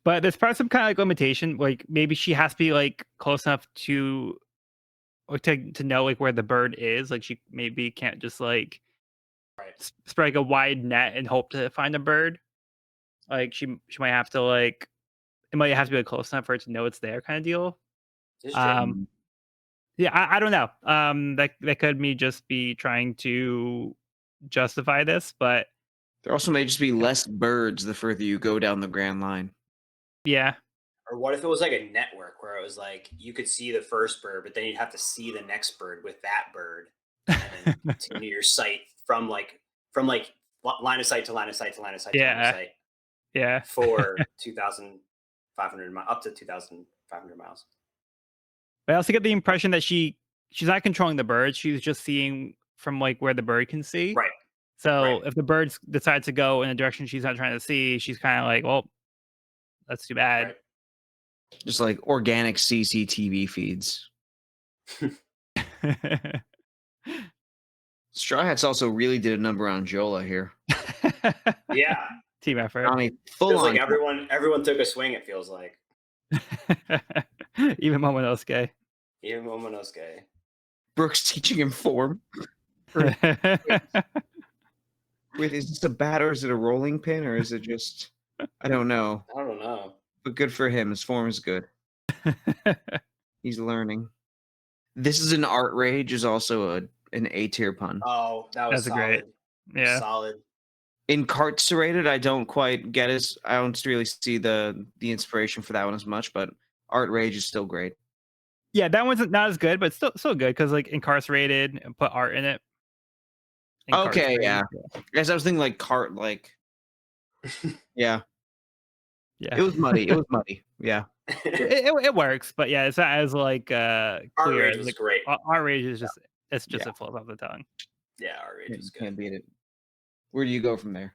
Speaker 1: But there's probably some kind of like limitation. Like maybe she has to be like close enough to or to know like where the bird is. Like she maybe can't just like
Speaker 2: Right.
Speaker 1: spread like a wide net and hope to find a bird. Like she might have to like it might have to be like, close enough for her to know it's there kind of deal.
Speaker 2: This is true.
Speaker 1: Um yeah, I don't know. That could me just be trying to justify this, but
Speaker 3: There also may just be less birds the further you go down the Grand Line.
Speaker 1: yeah.
Speaker 2: Or what if it was like a network where it was like you could see the first bird, but then you'd have to see the next bird with that bird, and then continue your sight from line of sight to line of sight to line of sight to line of
Speaker 1: Yeah.
Speaker 2: sight
Speaker 1: Yeah.
Speaker 2: for 2,500 up to 2,500 miles.
Speaker 1: But I also get the impression that she's not controlling the bird. She's just seeing from like where the bird can see.
Speaker 2: Right.
Speaker 1: So
Speaker 2: Right.
Speaker 1: if the birds decide to go in a direction she's not trying to see, she's kind of like, well, that's too bad.
Speaker 2: Right.
Speaker 3: Just like organic CCTV feeds. Straw Hats also really did a number on Jola here.
Speaker 2: Yeah.
Speaker 1: Team effort.
Speaker 3: On a full
Speaker 2: Feels
Speaker 3: on
Speaker 2: like everyone took a swing. It feels like
Speaker 1: Even Momonosuke.
Speaker 2: even Momonosuke.
Speaker 3: Brooks teaching him form. Wait, is this a bat or is it a rolling pin or is it just? I don't know.
Speaker 2: I don't know.
Speaker 3: But good for him. His form is good. He's learning. This is an art rage is also an A tier pun.
Speaker 2: Oh, that was
Speaker 1: That's
Speaker 2: solid.
Speaker 1: great. Yeah.
Speaker 2: Solid.
Speaker 3: Incarcerated, I don't quite get as I don't really see the inspiration for that one as much, but art rage is still great.
Speaker 1: Yeah, that one's not as good, but still good because like incarcerated and put art in it.
Speaker 3: Okay, yeah.
Speaker 1: Incarcerated,
Speaker 3: I guess I was thinking like cart, like yeah.
Speaker 1: Yeah.
Speaker 3: It was muddy. It was muddy. Yeah.
Speaker 1: It works, but yeah, it's not as like
Speaker 2: Art
Speaker 1: clear.
Speaker 2: rage was
Speaker 1: Like
Speaker 2: great.
Speaker 1: art rage is just it's just
Speaker 3: Yeah.
Speaker 1: it flows off the tongue.
Speaker 2: Yeah, art rage was
Speaker 3: Can't
Speaker 2: good.
Speaker 3: beat it. Where do you go from there?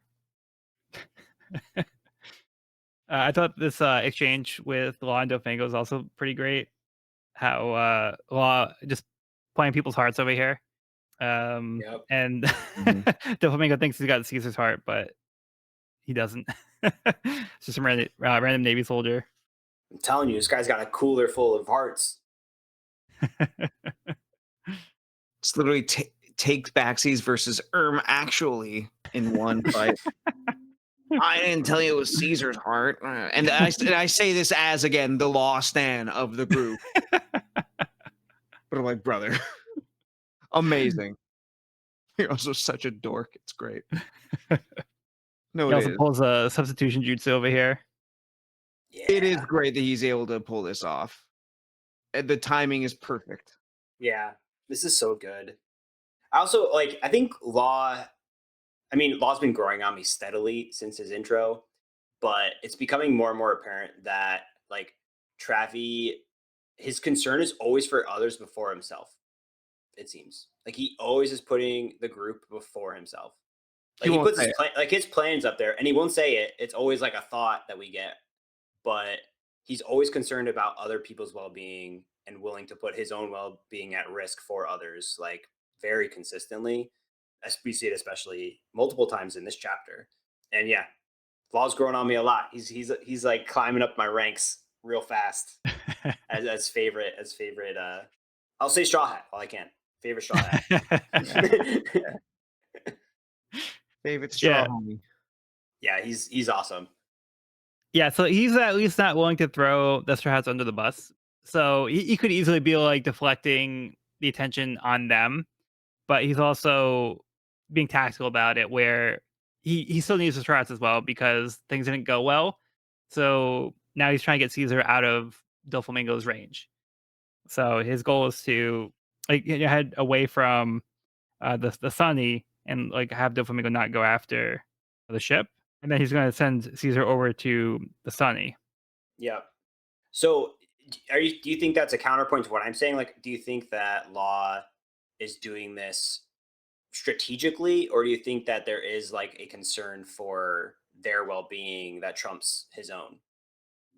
Speaker 1: I thought this exchange with Law and Doflamingo was also pretty great. How Law just playing people's hearts over here.
Speaker 2: Yep.
Speaker 1: And
Speaker 3: Mhm.
Speaker 1: Doflamingo thinks he's got Caesar's heart, but he doesn't. It's just some random Navy soldier.
Speaker 2: I'm telling you, this guy's got a cooler full of hearts.
Speaker 3: It's literally take backsies versus actually in one fight. I didn't tell you it was Caesar's heart. And I say this as, again, the Law stan of the group. But I'm like, brother, amazing. You're also such a dork. It's great. No,
Speaker 1: He
Speaker 3: it
Speaker 1: also
Speaker 3: is.
Speaker 1: pulls a substitution jutsu over here.
Speaker 2: Yeah.
Speaker 3: It is great that he's able to pull this off. And the timing is perfect.
Speaker 2: Yeah. This is so good. I also like I think Law's been growing on me steadily since his intro, but it's becoming more and more apparent that like Travi, his concern is always for others before himself. It seems like he always is putting the group before himself.
Speaker 3: He
Speaker 2: Like he
Speaker 3: won't
Speaker 2: puts
Speaker 3: say
Speaker 2: his his plans up there, and he won't say it. It's always like a thought that we get, but he's always concerned about other people's well-being and willing to put his own well-being at risk for others, like very consistently. As we see it, especially multiple times in this chapter. And yeah, Law's growing on me a lot. He's like climbing up my ranks real fast as favorite. I'll say Straw Hat while I can. Favorite Straw Hat.
Speaker 3: David Straw
Speaker 1: Yeah.
Speaker 3: homie.
Speaker 2: Yeah, he's awesome.
Speaker 1: Yeah, so he's at least not willing to throw the Straw Hats under the bus. So he could easily be like deflecting the attention on them, but he's also being tactical about it where he still needs the Straw Hats as well because things didn't go well. So now he's trying to get Caesar out of Doflamingo's range. So his goal is to head away from the Sunny and like have Doflamingo not go after the ship, and then he's going to send Caesar over to the Sunny.
Speaker 2: Yeah. So do you think that's a counterpoint to what I'm saying? Like, do you think that Law is doing this strategically, or do you think that there is like a concern for their well-being that trumps his own?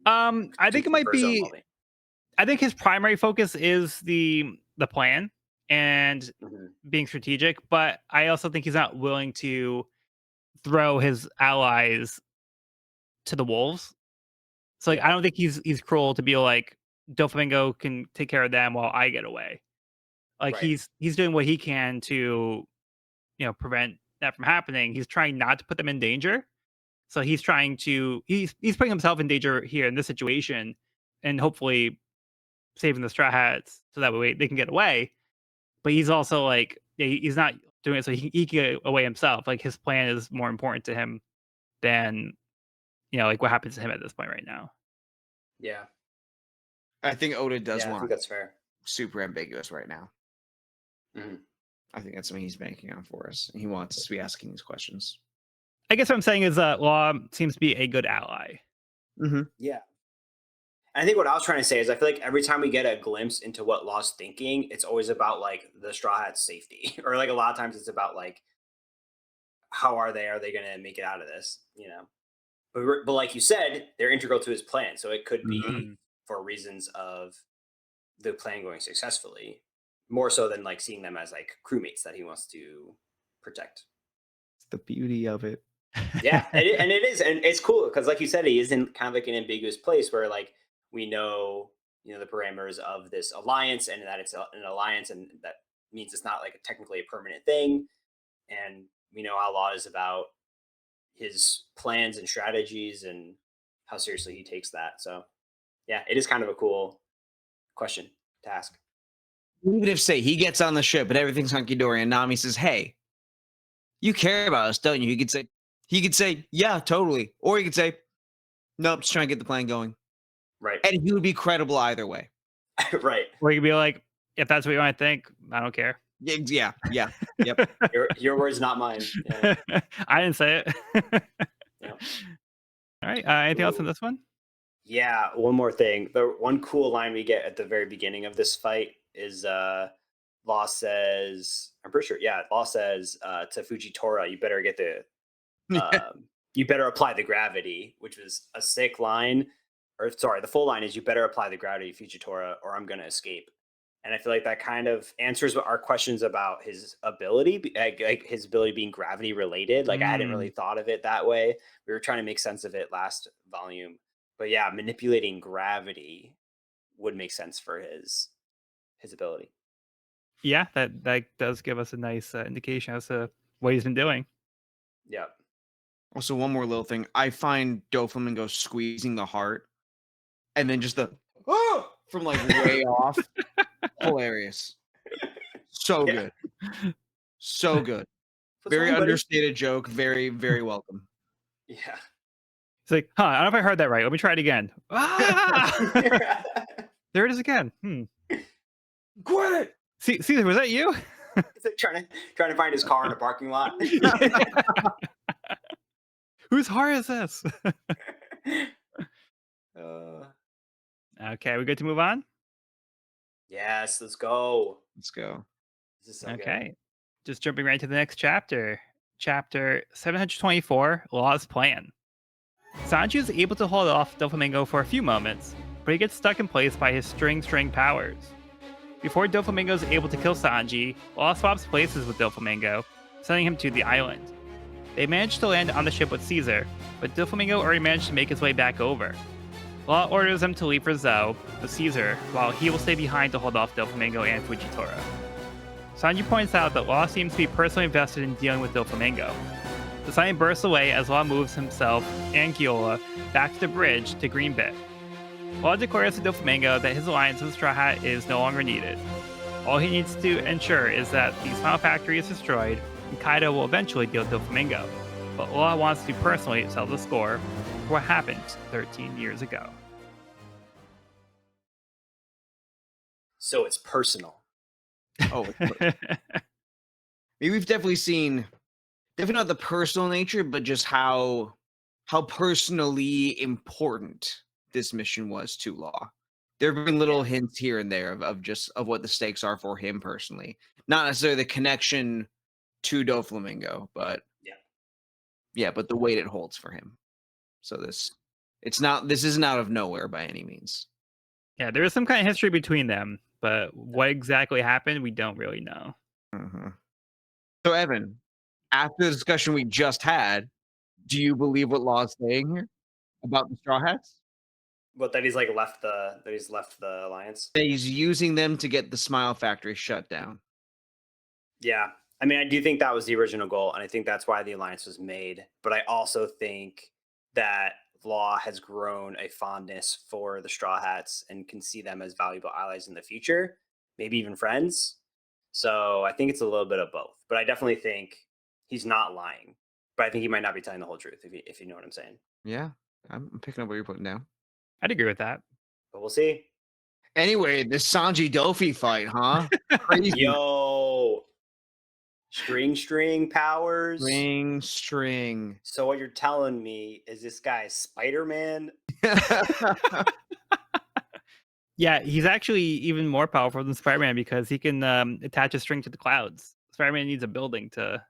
Speaker 1: I think it might
Speaker 2: For his own
Speaker 1: be.
Speaker 2: well-being?
Speaker 1: I think his primary focus is the plan and
Speaker 2: Mhm.
Speaker 1: being strategic, but I also think he's not willing to throw his allies to the wolves. So like
Speaker 2: Yeah.
Speaker 1: I don't think he's cruel to be like Doflamingo can take care of them while I get away. Like
Speaker 2: Right.
Speaker 1: he's doing what he can to prevent that from happening. He's trying not to put them in danger. So he's trying to he's putting himself in danger here in this situation, and hopefully saving the Straw Hats so that way they can get away. But he's also like he's not doing it so he can get away himself. Like his plan is more important to him than like what happens to him at this point right now.
Speaker 2: Yeah.
Speaker 3: I think Oda does
Speaker 2: Yeah, I
Speaker 3: want
Speaker 2: think that's fair.
Speaker 3: super ambiguous right now.
Speaker 2: Hmm.
Speaker 3: I think that's something he's banking on for us. He wants us to be asking these questions.
Speaker 1: I guess what I'm saying is that Law seems to be a good ally.
Speaker 3: Mm-hmm.
Speaker 2: Yeah. And I think what I was trying to say is I feel like every time we get a glimpse into what Law's thinking, it's always about like the Straw Hat's safety. Or like a lot of times it's about like how are they? Are they gonna make it out of this? But like you said, they're integral to his plan. So it could
Speaker 3: Mm-hmm.
Speaker 2: be for reasons of the plan going successfully, more so than like seeing them as like crewmates that he wants to protect.
Speaker 3: It's the beauty of it.
Speaker 2: Yeah, and it is, and it's cool because, like you said, he is in kind of like an ambiguous place where like we know, the parameters of this alliance, and that it's an alliance, and that means it's not like technically a permanent thing, and we know how Law is about his plans and strategies and how seriously he takes that. So, yeah, it is kind of a cool question to ask.
Speaker 3: Even if, say, he gets on the ship and everything's hunky dory, and Nami says, "Hey, you care about us, don't you?" He could say, "Yeah, totally," or he could say, "Nope, just trying to get the plan going,"
Speaker 2: Right,
Speaker 3: and he would be credible either way.
Speaker 2: right.
Speaker 1: Or you could be like, if that's what you want to think, I don't care.
Speaker 3: Yeah, yep.
Speaker 2: Your words, not mine. Yeah,
Speaker 1: I didn't say it.
Speaker 2: yeah.
Speaker 1: All right. Anything else in
Speaker 2: Ooh.
Speaker 1: this one?
Speaker 2: Yeah, one more thing. The one cool line we get at the very beginning of this fight is Law says, I'm pretty sure, yeah, Law says to Fujitora, you better get you better apply the gravity, which was a sick line. Or sorry, the full line is you better apply the gravity, Fujitora, or I'm gonna escape. And I feel like that kind of answers our questions about his ability, like his ability being gravity related. Like I hadn't really
Speaker 1: Mm,
Speaker 2: thought of it that way. We were trying to make sense of it last volume, but yeah, manipulating gravity would make sense for his ability.
Speaker 1: yeah, that does give us a nice indication as to what he's been doing.
Speaker 2: Yeah.
Speaker 3: Also, one more little thing. I find Doflamingo squeezing the heart and then just the from like way off. Hilarious. So
Speaker 2: Yeah.
Speaker 3: good. So good.
Speaker 2: What's
Speaker 3: Very
Speaker 2: wrong, buddy?
Speaker 3: understated joke. Very, very welcome.
Speaker 2: Yeah.
Speaker 1: It's like, I don't know if I heard that right. Let me try it again. Ah! There it is again.
Speaker 3: Quit it.
Speaker 1: Caesar, was that you?
Speaker 2: It's like trying to find his car in a parking lot.
Speaker 1: Whose heart is this?
Speaker 2: uh,
Speaker 1: Okay, we good to move on?
Speaker 2: yes, let's go.
Speaker 3: Let's go.
Speaker 2: This is so good.
Speaker 1: Okay. Just jumping right to the next chapter. Chapter 724, Law's Plan. Sanji is able to hold off Doflamingo for a few moments, but he gets stuck in place by his string powers. Before Doflamingo is able to kill Sanji, Law swaps places with Doflamingo, sending him to the island. They manage to land on the ship with Caesar, but Doflamingo already managed to make his way back over. Law orders them to leave for Zou with Caesar, while he will stay behind to hold off Doflamingo and Fujitora. Sanji points out that Law seems to be personally invested in dealing with Doflamingo. The sign bursts away as Law moves himself and Giola back to the bridge to Greenbit. Law declares to Doflamingo that his alliance with Straw Hat is no longer needed. All he needs to ensure is that the Smile Factory is destroyed, and Kaido will eventually deal with Doflamingo. But Law wants to personally settle the score for what happened 13 years ago.
Speaker 2: So it's personal.
Speaker 3: Oh, we've definitely seen, definitely not the personal nature, but just how personally important this mission was to Law. There have been little hints here and there of what the stakes are for him personally. Not necessarily the connection to Doflamingo, but but the weight it holds for him. So this isn't out of nowhere by any means.
Speaker 1: Yeah, there is some kind of history between them, but what exactly happened, we don't really know.
Speaker 3: Mm-hmm. So Evan, after the discussion we just had, do you believe what Law is saying here about the Straw Hats?
Speaker 2: What, that he's like left the alliance?
Speaker 3: That he's using them to get the Smile Factory shut down.
Speaker 2: Yeah. I mean, I do think that was the original goal, and I think that's why the alliance was made. But I also think that Law has grown a fondness for the Straw Hats and can see them as valuable allies in the future, maybe even friends. So I think it's a little bit of both. But I definitely think he's not lying. But I think he might not be telling the whole truth, if you know what I'm saying.
Speaker 3: Yeah, I'm picking up what you're putting down.
Speaker 1: I'd agree with that.
Speaker 2: But we'll see.
Speaker 3: Anyway, the Sanji Dofi fight, huh? Crazy.
Speaker 2: Yo, string powers.
Speaker 3: String.
Speaker 2: So what you're telling me is this guy is Spider-Man?
Speaker 1: Yeah, he's actually even more powerful than Spider-Man because he can attach a string to the clouds. Spider-Man needs a building to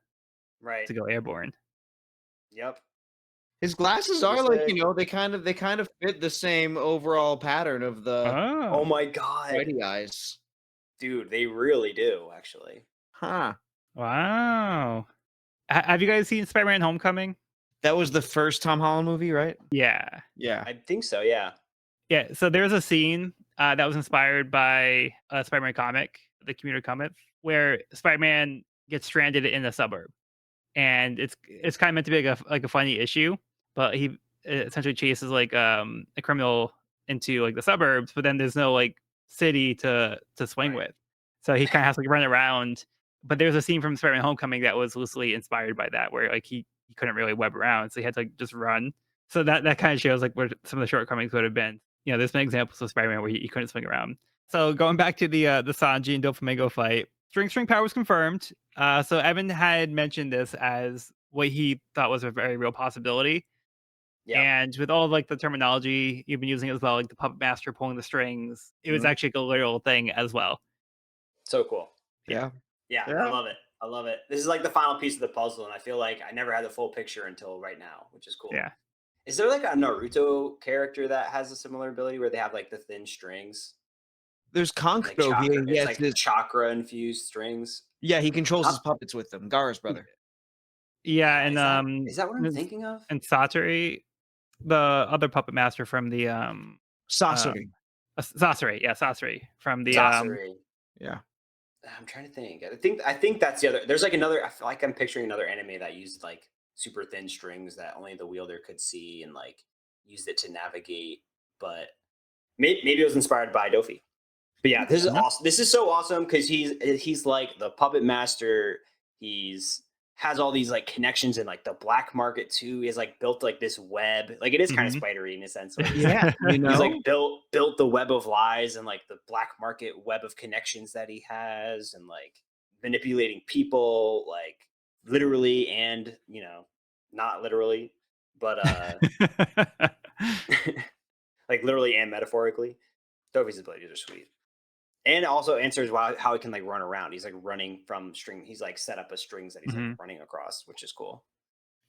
Speaker 2: Right.
Speaker 1: go airborne.
Speaker 2: Yep.
Speaker 3: His glasses are like, they kind of fit the same overall pattern of the
Speaker 2: Oh my god.
Speaker 3: Spidey eyes.
Speaker 2: Dude, they really do, actually.
Speaker 3: Huh.
Speaker 1: Wow. Have you guys seen Spider-Man Homecoming?
Speaker 3: That was the first Tom Holland movie, right?
Speaker 1: Yeah.
Speaker 3: Yeah.
Speaker 2: I think so, yeah.
Speaker 1: Yeah, so there's a scene that was inspired by a Spider-Man comic, the commuter comic, where Spider-Man gets stranded in a suburb. And it's kind of meant to be like a funny issue, but he essentially chases like a criminal into like the suburbs, but then there's no like city to swing
Speaker 2: Right.
Speaker 1: with, so he kind of has to like run around. But there's a scene from Spider-Man Homecoming that was loosely inspired by that, where like he couldn't really web around, so he had to like just run. So that kind of shows like where some of the shortcomings would have been. There's been examples of Spider-Man where he couldn't swing around. So going back to the Sanji and Doflamingo fight, string powers confirmed. So Evan had mentioned this as what he thought was a very real possibility.
Speaker 2: Yeah.
Speaker 1: And with all of like the terminology you've been using as well, like the puppet master pulling the strings, it was actually a literal thing as well.
Speaker 2: So cool.
Speaker 3: Yeah.
Speaker 2: Yeah, I love it. I love it. This is like the final piece of the puzzle, and I feel like I never had the full picture until right now, which is cool.
Speaker 1: Yeah.
Speaker 2: Is there like a Naruto character that has a similar ability where they have like the thin strings?
Speaker 3: There's
Speaker 2: Like
Speaker 3: Conqueror
Speaker 2: chakra,
Speaker 3: here.
Speaker 2: it's
Speaker 3: Yes,
Speaker 2: like chakra infused strings.
Speaker 3: yeah, he controls his puppets with them. Gara's brother.
Speaker 1: Yeah, and
Speaker 2: is that what I'm thinking of?
Speaker 1: And Satori, the other puppet master from the
Speaker 3: Sasori.
Speaker 1: Sasori, yeah, Sasori from the
Speaker 2: Sasori.
Speaker 3: Yeah.
Speaker 2: I'm trying to think. I think that's the other. There's like another. I feel like I'm picturing another anime that used like super thin strings that only the wielder could see and like used it to navigate. But maybe it was inspired by Dofi. But yeah, this is awesome. This is so awesome because he's like the puppet master. He's has all these like connections in like the black market too. He has like built like this web. Like it is kind of spidery in a sense.
Speaker 3: Yeah,
Speaker 2: he's like built the web of lies and like the black market web of connections that he has, and like manipulating people, like literally and not literally, but like literally and metaphorically. Toby's abilities are sweet. And also answers how he can like run around. He's like running from string. He's like set up a strings that he's like running across, which is cool.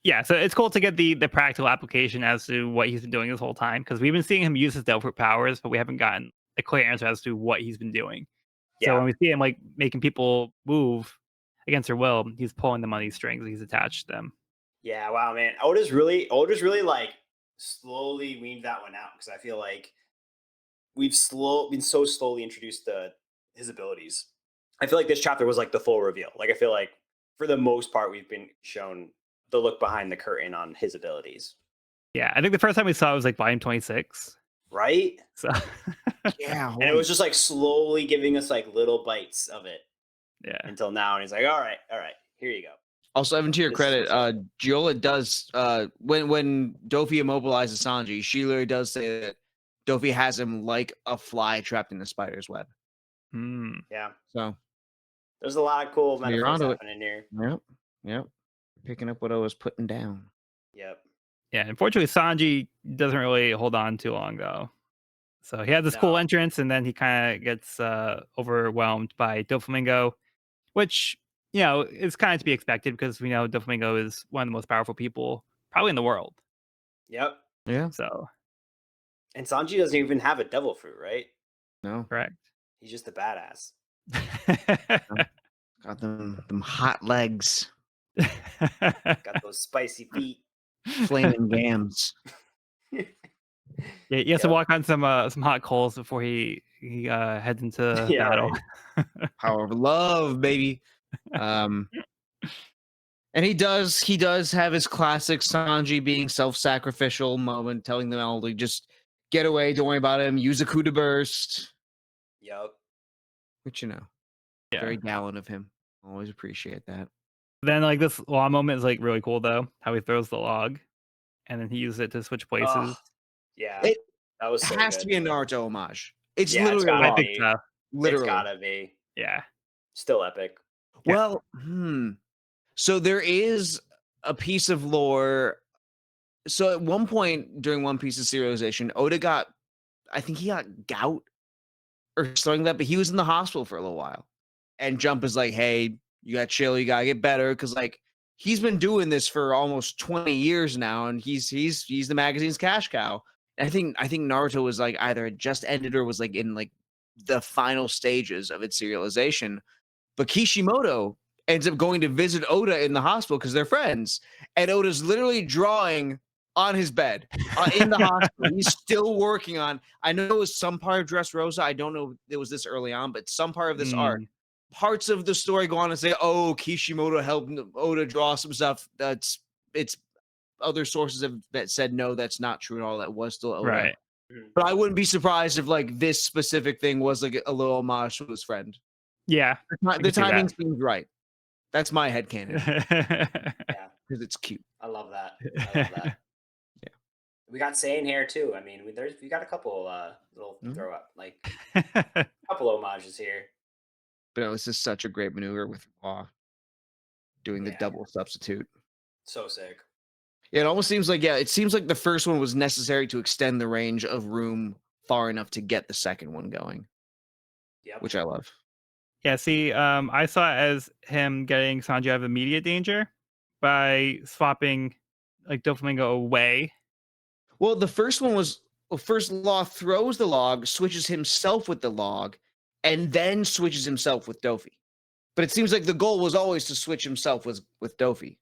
Speaker 1: Yeah, so it's cool to get the practical application as to what he's been doing this whole time, because we've been seeing him use his Delphoid powers, but we haven't gotten a clear answer as to what he's been doing. So when we see him like making people move against their will, he's pulling them on these strings. He's attached to them.
Speaker 2: Yeah, wow, man. Oda's really like slowly weaned that one out, because I feel like we've been so slowly introduced to his abilities. I feel like this chapter was like the full reveal. Like I feel like for the most part we've been shown the look behind the curtain on his abilities.
Speaker 1: Yeah, I think the first time we saw it was like volume 26.
Speaker 2: Right?
Speaker 1: So
Speaker 3: yeah,
Speaker 2: and it was just like slowly giving us like little bites of it.
Speaker 1: Yeah.
Speaker 2: Until now, and he's like, all right, here you go.
Speaker 3: Also, Evan, to your credit, Giola does when Dofi immobilizes Sanji, she literally does say that Dofi has him like a fly trapped in the spider's web.
Speaker 2: Yeah.
Speaker 3: So
Speaker 2: there's a lot of cool metaphors happening here.
Speaker 3: Yep. Picking up what I was putting down.
Speaker 2: Yep.
Speaker 1: Yeah, unfortunately, Sanji doesn't really hold on too long though. So he has this cool entrance, and then he kind of gets overwhelmed by Doflamingo, which is kind of to be expected because we know Doflamingo is one of the most powerful people probably in the world.
Speaker 2: Yep.
Speaker 3: Yeah.
Speaker 1: So.
Speaker 2: And Sanji doesn't even have a devil fruit, right?
Speaker 3: No.
Speaker 1: Correct.
Speaker 2: He's just a badass.
Speaker 3: Got them hot legs.
Speaker 2: Got those spicy feet.
Speaker 3: Flaming gams.
Speaker 1: Yeah, he has to
Speaker 2: Yep.
Speaker 1: walk on some hot coals before he heads into
Speaker 2: Yeah,
Speaker 1: battle.
Speaker 2: right.
Speaker 3: Power of love, baby. Um, and he does have his classic Sanji being self-sacrificial moment, telling them all to just get away, don't worry about him, use a coup de burst.
Speaker 2: Yep.
Speaker 3: Which,
Speaker 1: Yeah.
Speaker 3: very gallant of him. Always appreciate that.
Speaker 1: Then like this law moment is like really cool though. How he throws the log, and then he uses it to switch
Speaker 2: Oh,
Speaker 1: places.
Speaker 2: yeah.
Speaker 3: It
Speaker 2: That was so
Speaker 3: has to
Speaker 2: good.
Speaker 3: be a Naruto homage. It's
Speaker 2: Yeah, it's
Speaker 3: literally a
Speaker 2: gotta
Speaker 1: I
Speaker 3: log.
Speaker 1: think
Speaker 2: be.
Speaker 1: so.
Speaker 2: It's
Speaker 3: Literally.
Speaker 2: gotta be.
Speaker 1: Yeah.
Speaker 2: Still epic.
Speaker 1: Yeah.
Speaker 3: Well, so there is a piece of lore. So at one point during One Piece's serialization, Oda I think he got gout or something like that, but he was in the hospital for a little while. And Jump is like, hey, you got chill, you gotta get better. Cause like he's been doing this for almost 20 years now, and he's the magazine's cash cow. And I think Naruto was like either had just ended or was like in like the final stages of its serialization. But Kishimoto ends up going to visit Oda in the hospital because they're friends. And Oda's literally drawing on his bed in the hospital. He's still working on. I know it was some part of Dressrosa. I don't know if it was this early on, but some part of this art. Parts of the story go on and say, "Oh, Kishimoto helped Oda draw some stuff." It's other sources that said no, that's not true at all. That was still Oda.
Speaker 1: Right.
Speaker 3: But I wouldn't be surprised if like this specific thing was like a little homage to his friend.
Speaker 1: Yeah.
Speaker 3: The timing seems right. That's my headcanon
Speaker 2: Yeah.
Speaker 3: because it's cute.
Speaker 2: I love that. I love that.
Speaker 3: Yeah.
Speaker 2: We got Saiyan here too. I mean, we got a couple little throw up, like a couple homages here.
Speaker 3: But no, this is such a great maneuver with Law doing the
Speaker 2: Yeah.
Speaker 3: double substitute.
Speaker 2: So sick.
Speaker 3: Yeah, it almost seems like it seems like the first one was necessary to extend the range of room far enough to get the second one going,
Speaker 2: Yep.
Speaker 3: which I love.
Speaker 1: Yeah, see, I saw it as him getting Sanji out of immediate danger by swapping like Doflamingo away.
Speaker 3: Well, the first one was first Law throws the log, switches himself with the log, and then switches himself with Dofi. But it seems like the goal was always to switch himself with Dofi.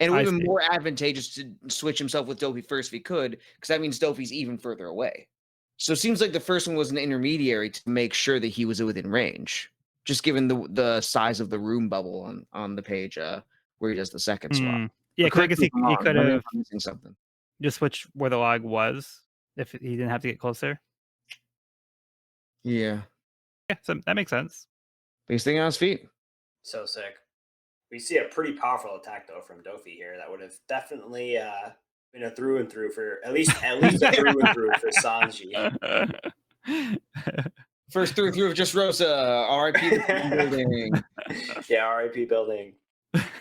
Speaker 3: And it would
Speaker 1: I
Speaker 3: have been
Speaker 1: see.
Speaker 3: more advantageous to switch himself with Dofi first if he could, because that means Dofi's even further away. So it seems like the first one was an intermediary to make sure that he was within range, just given the size of the room bubble on the page where he does the second swap.
Speaker 1: Yeah,
Speaker 3: But
Speaker 1: because I
Speaker 3: correct
Speaker 1: guess
Speaker 3: me if I'm
Speaker 1: he
Speaker 3: wrong.
Speaker 1: could
Speaker 3: Let me know
Speaker 1: have
Speaker 3: if I'm missing something.
Speaker 1: just switched where the log was if he didn't have to get closer.
Speaker 3: Yeah.
Speaker 1: Yeah, so that makes sense.
Speaker 3: Biggest thing on his feet.
Speaker 2: So sick. We see a pretty powerful attack though from Dofi here. That would have definitely been a through and through for at least a through and through for Sanji.
Speaker 3: First through of just Rosa. RIP the building.
Speaker 2: Yeah, RIP building.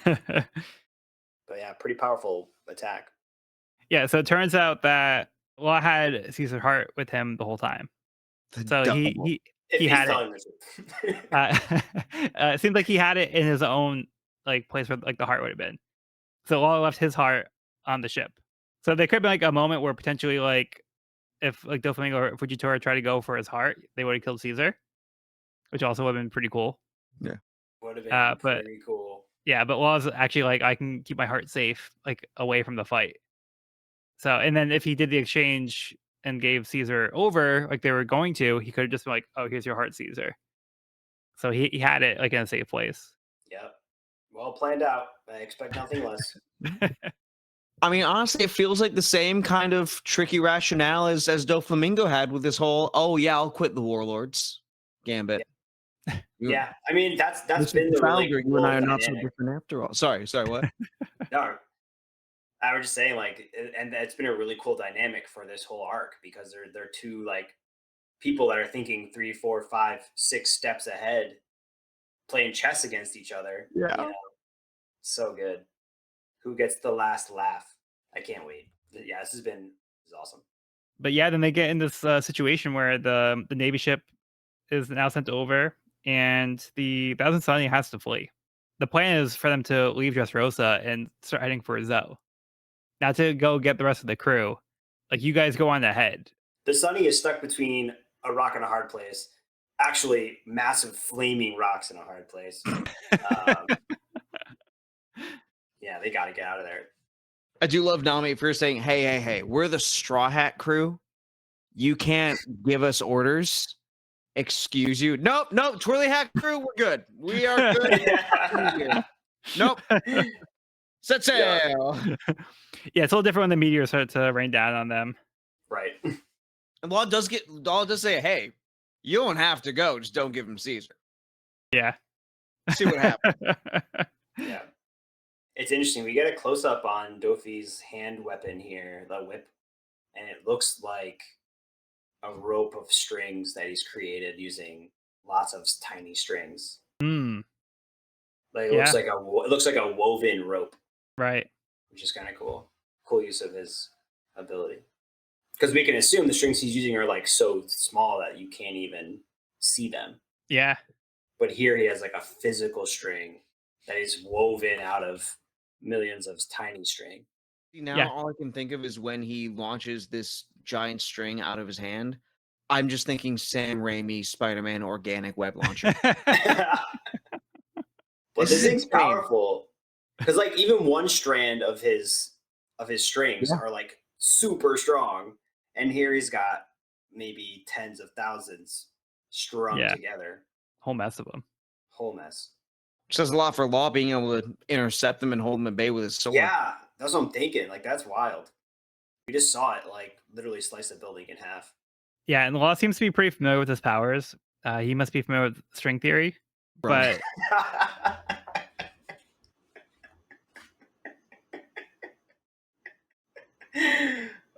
Speaker 2: But yeah, pretty powerful attack.
Speaker 1: Yeah, so it turns out that Law had Caesar Heart with him the whole time. So he
Speaker 2: If he's
Speaker 1: had
Speaker 2: telling
Speaker 1: it.
Speaker 2: the truth.
Speaker 1: It seemed like he had it in his own like place where like the heart would have been. So Law left his heart on the ship. So there could be like a moment where potentially like if like Doflamingo or Fujitora tried to go for his heart, they would have killed Caesar, which also would have been pretty cool.
Speaker 3: Yeah.
Speaker 2: Would have been
Speaker 1: But
Speaker 2: pretty cool.
Speaker 1: yeah, but Law's actually like I can keep my heart safe, like away from the fight. So and then if he did the exchange and gave Caesar over, like they were going to, he could have just been like, "Oh, here's your heart, Caesar." So he had it like in a safe place.
Speaker 2: Yep. Well planned out. I expect nothing less.
Speaker 3: I mean, honestly, it feels like the same kind of tricky rationale as Doflamingo had with this whole, "Oh yeah, I'll quit the Warlords" gambit.
Speaker 2: Yeah, I mean that's
Speaker 3: This
Speaker 2: been
Speaker 3: is
Speaker 2: the really
Speaker 3: Trafalgar. You
Speaker 2: cool
Speaker 3: and I are not so
Speaker 2: dynamic.
Speaker 3: different after all. Sorry, what?
Speaker 2: No, I was just saying like, and that's been a really cool dynamic for this whole arc because they're two like people that are thinking 3, 4, 5, 6 steps ahead, playing chess against each other.
Speaker 3: Yeah.
Speaker 2: You know? So good. Who gets the last laugh? I can't wait. Yeah, this is awesome.
Speaker 1: But yeah, then they get in this situation where the Navy ship is now sent over, and the Thousand Sunny has to flee. The plan is for them to leave Dressrosa and start heading for Zoe. Now to go get the rest of the crew. Like you guys go on ahead.
Speaker 2: The Sunny is stuck between a rock and a hard place. Actually, massive flaming rocks in a hard place. Yeah, they got to get out of there.
Speaker 3: I do love Nami for saying, "Hey, we're the Straw Hat crew. you can't give us orders. Excuse you. Nope, Twirly Hack crew, we're good. We are good. Nope. Set sail.
Speaker 1: Yeah, it's a little different when the meteors start to rain down on them.
Speaker 2: Right.
Speaker 3: And Law does say, hey, you don't have to go, just don't give him Caesar.
Speaker 1: Yeah.
Speaker 3: See what happens.
Speaker 2: Yeah. It's interesting. We get a close up on Dofi's hand weapon here, the whip, and it looks like a rope of strings that he's created using lots of tiny strings.
Speaker 1: Hmm.
Speaker 2: Like it
Speaker 1: Yeah.
Speaker 2: looks like a woven rope,
Speaker 1: Right.
Speaker 2: which is kind of cool. Cool use of his ability. Because we can assume the strings he's using are like so small that you can't even see them.
Speaker 1: Yeah.
Speaker 2: But here he has like a physical string that is woven out of millions of tiny string.
Speaker 3: Now
Speaker 1: Yeah.
Speaker 3: all I can think of is when he launches this giant string out of his hand. I'm just thinking Sam Raimi Spider-Man organic web launcher.
Speaker 2: But this thing's
Speaker 3: insane.
Speaker 2: powerful because like even one strand of his strings are like super strong, and here he's got maybe tens of thousands strung together.
Speaker 1: Whole mess of them.
Speaker 2: Whole mess.
Speaker 3: Says a lot for Law being able to intercept them and hold them at bay with his sword.
Speaker 2: Yeah, that's what I'm thinking. Like that's wild. We just saw it like literally slice a building in half.
Speaker 1: Yeah, and Law seems to be pretty familiar with his powers. He must be familiar with string theory,
Speaker 3: Right.
Speaker 1: but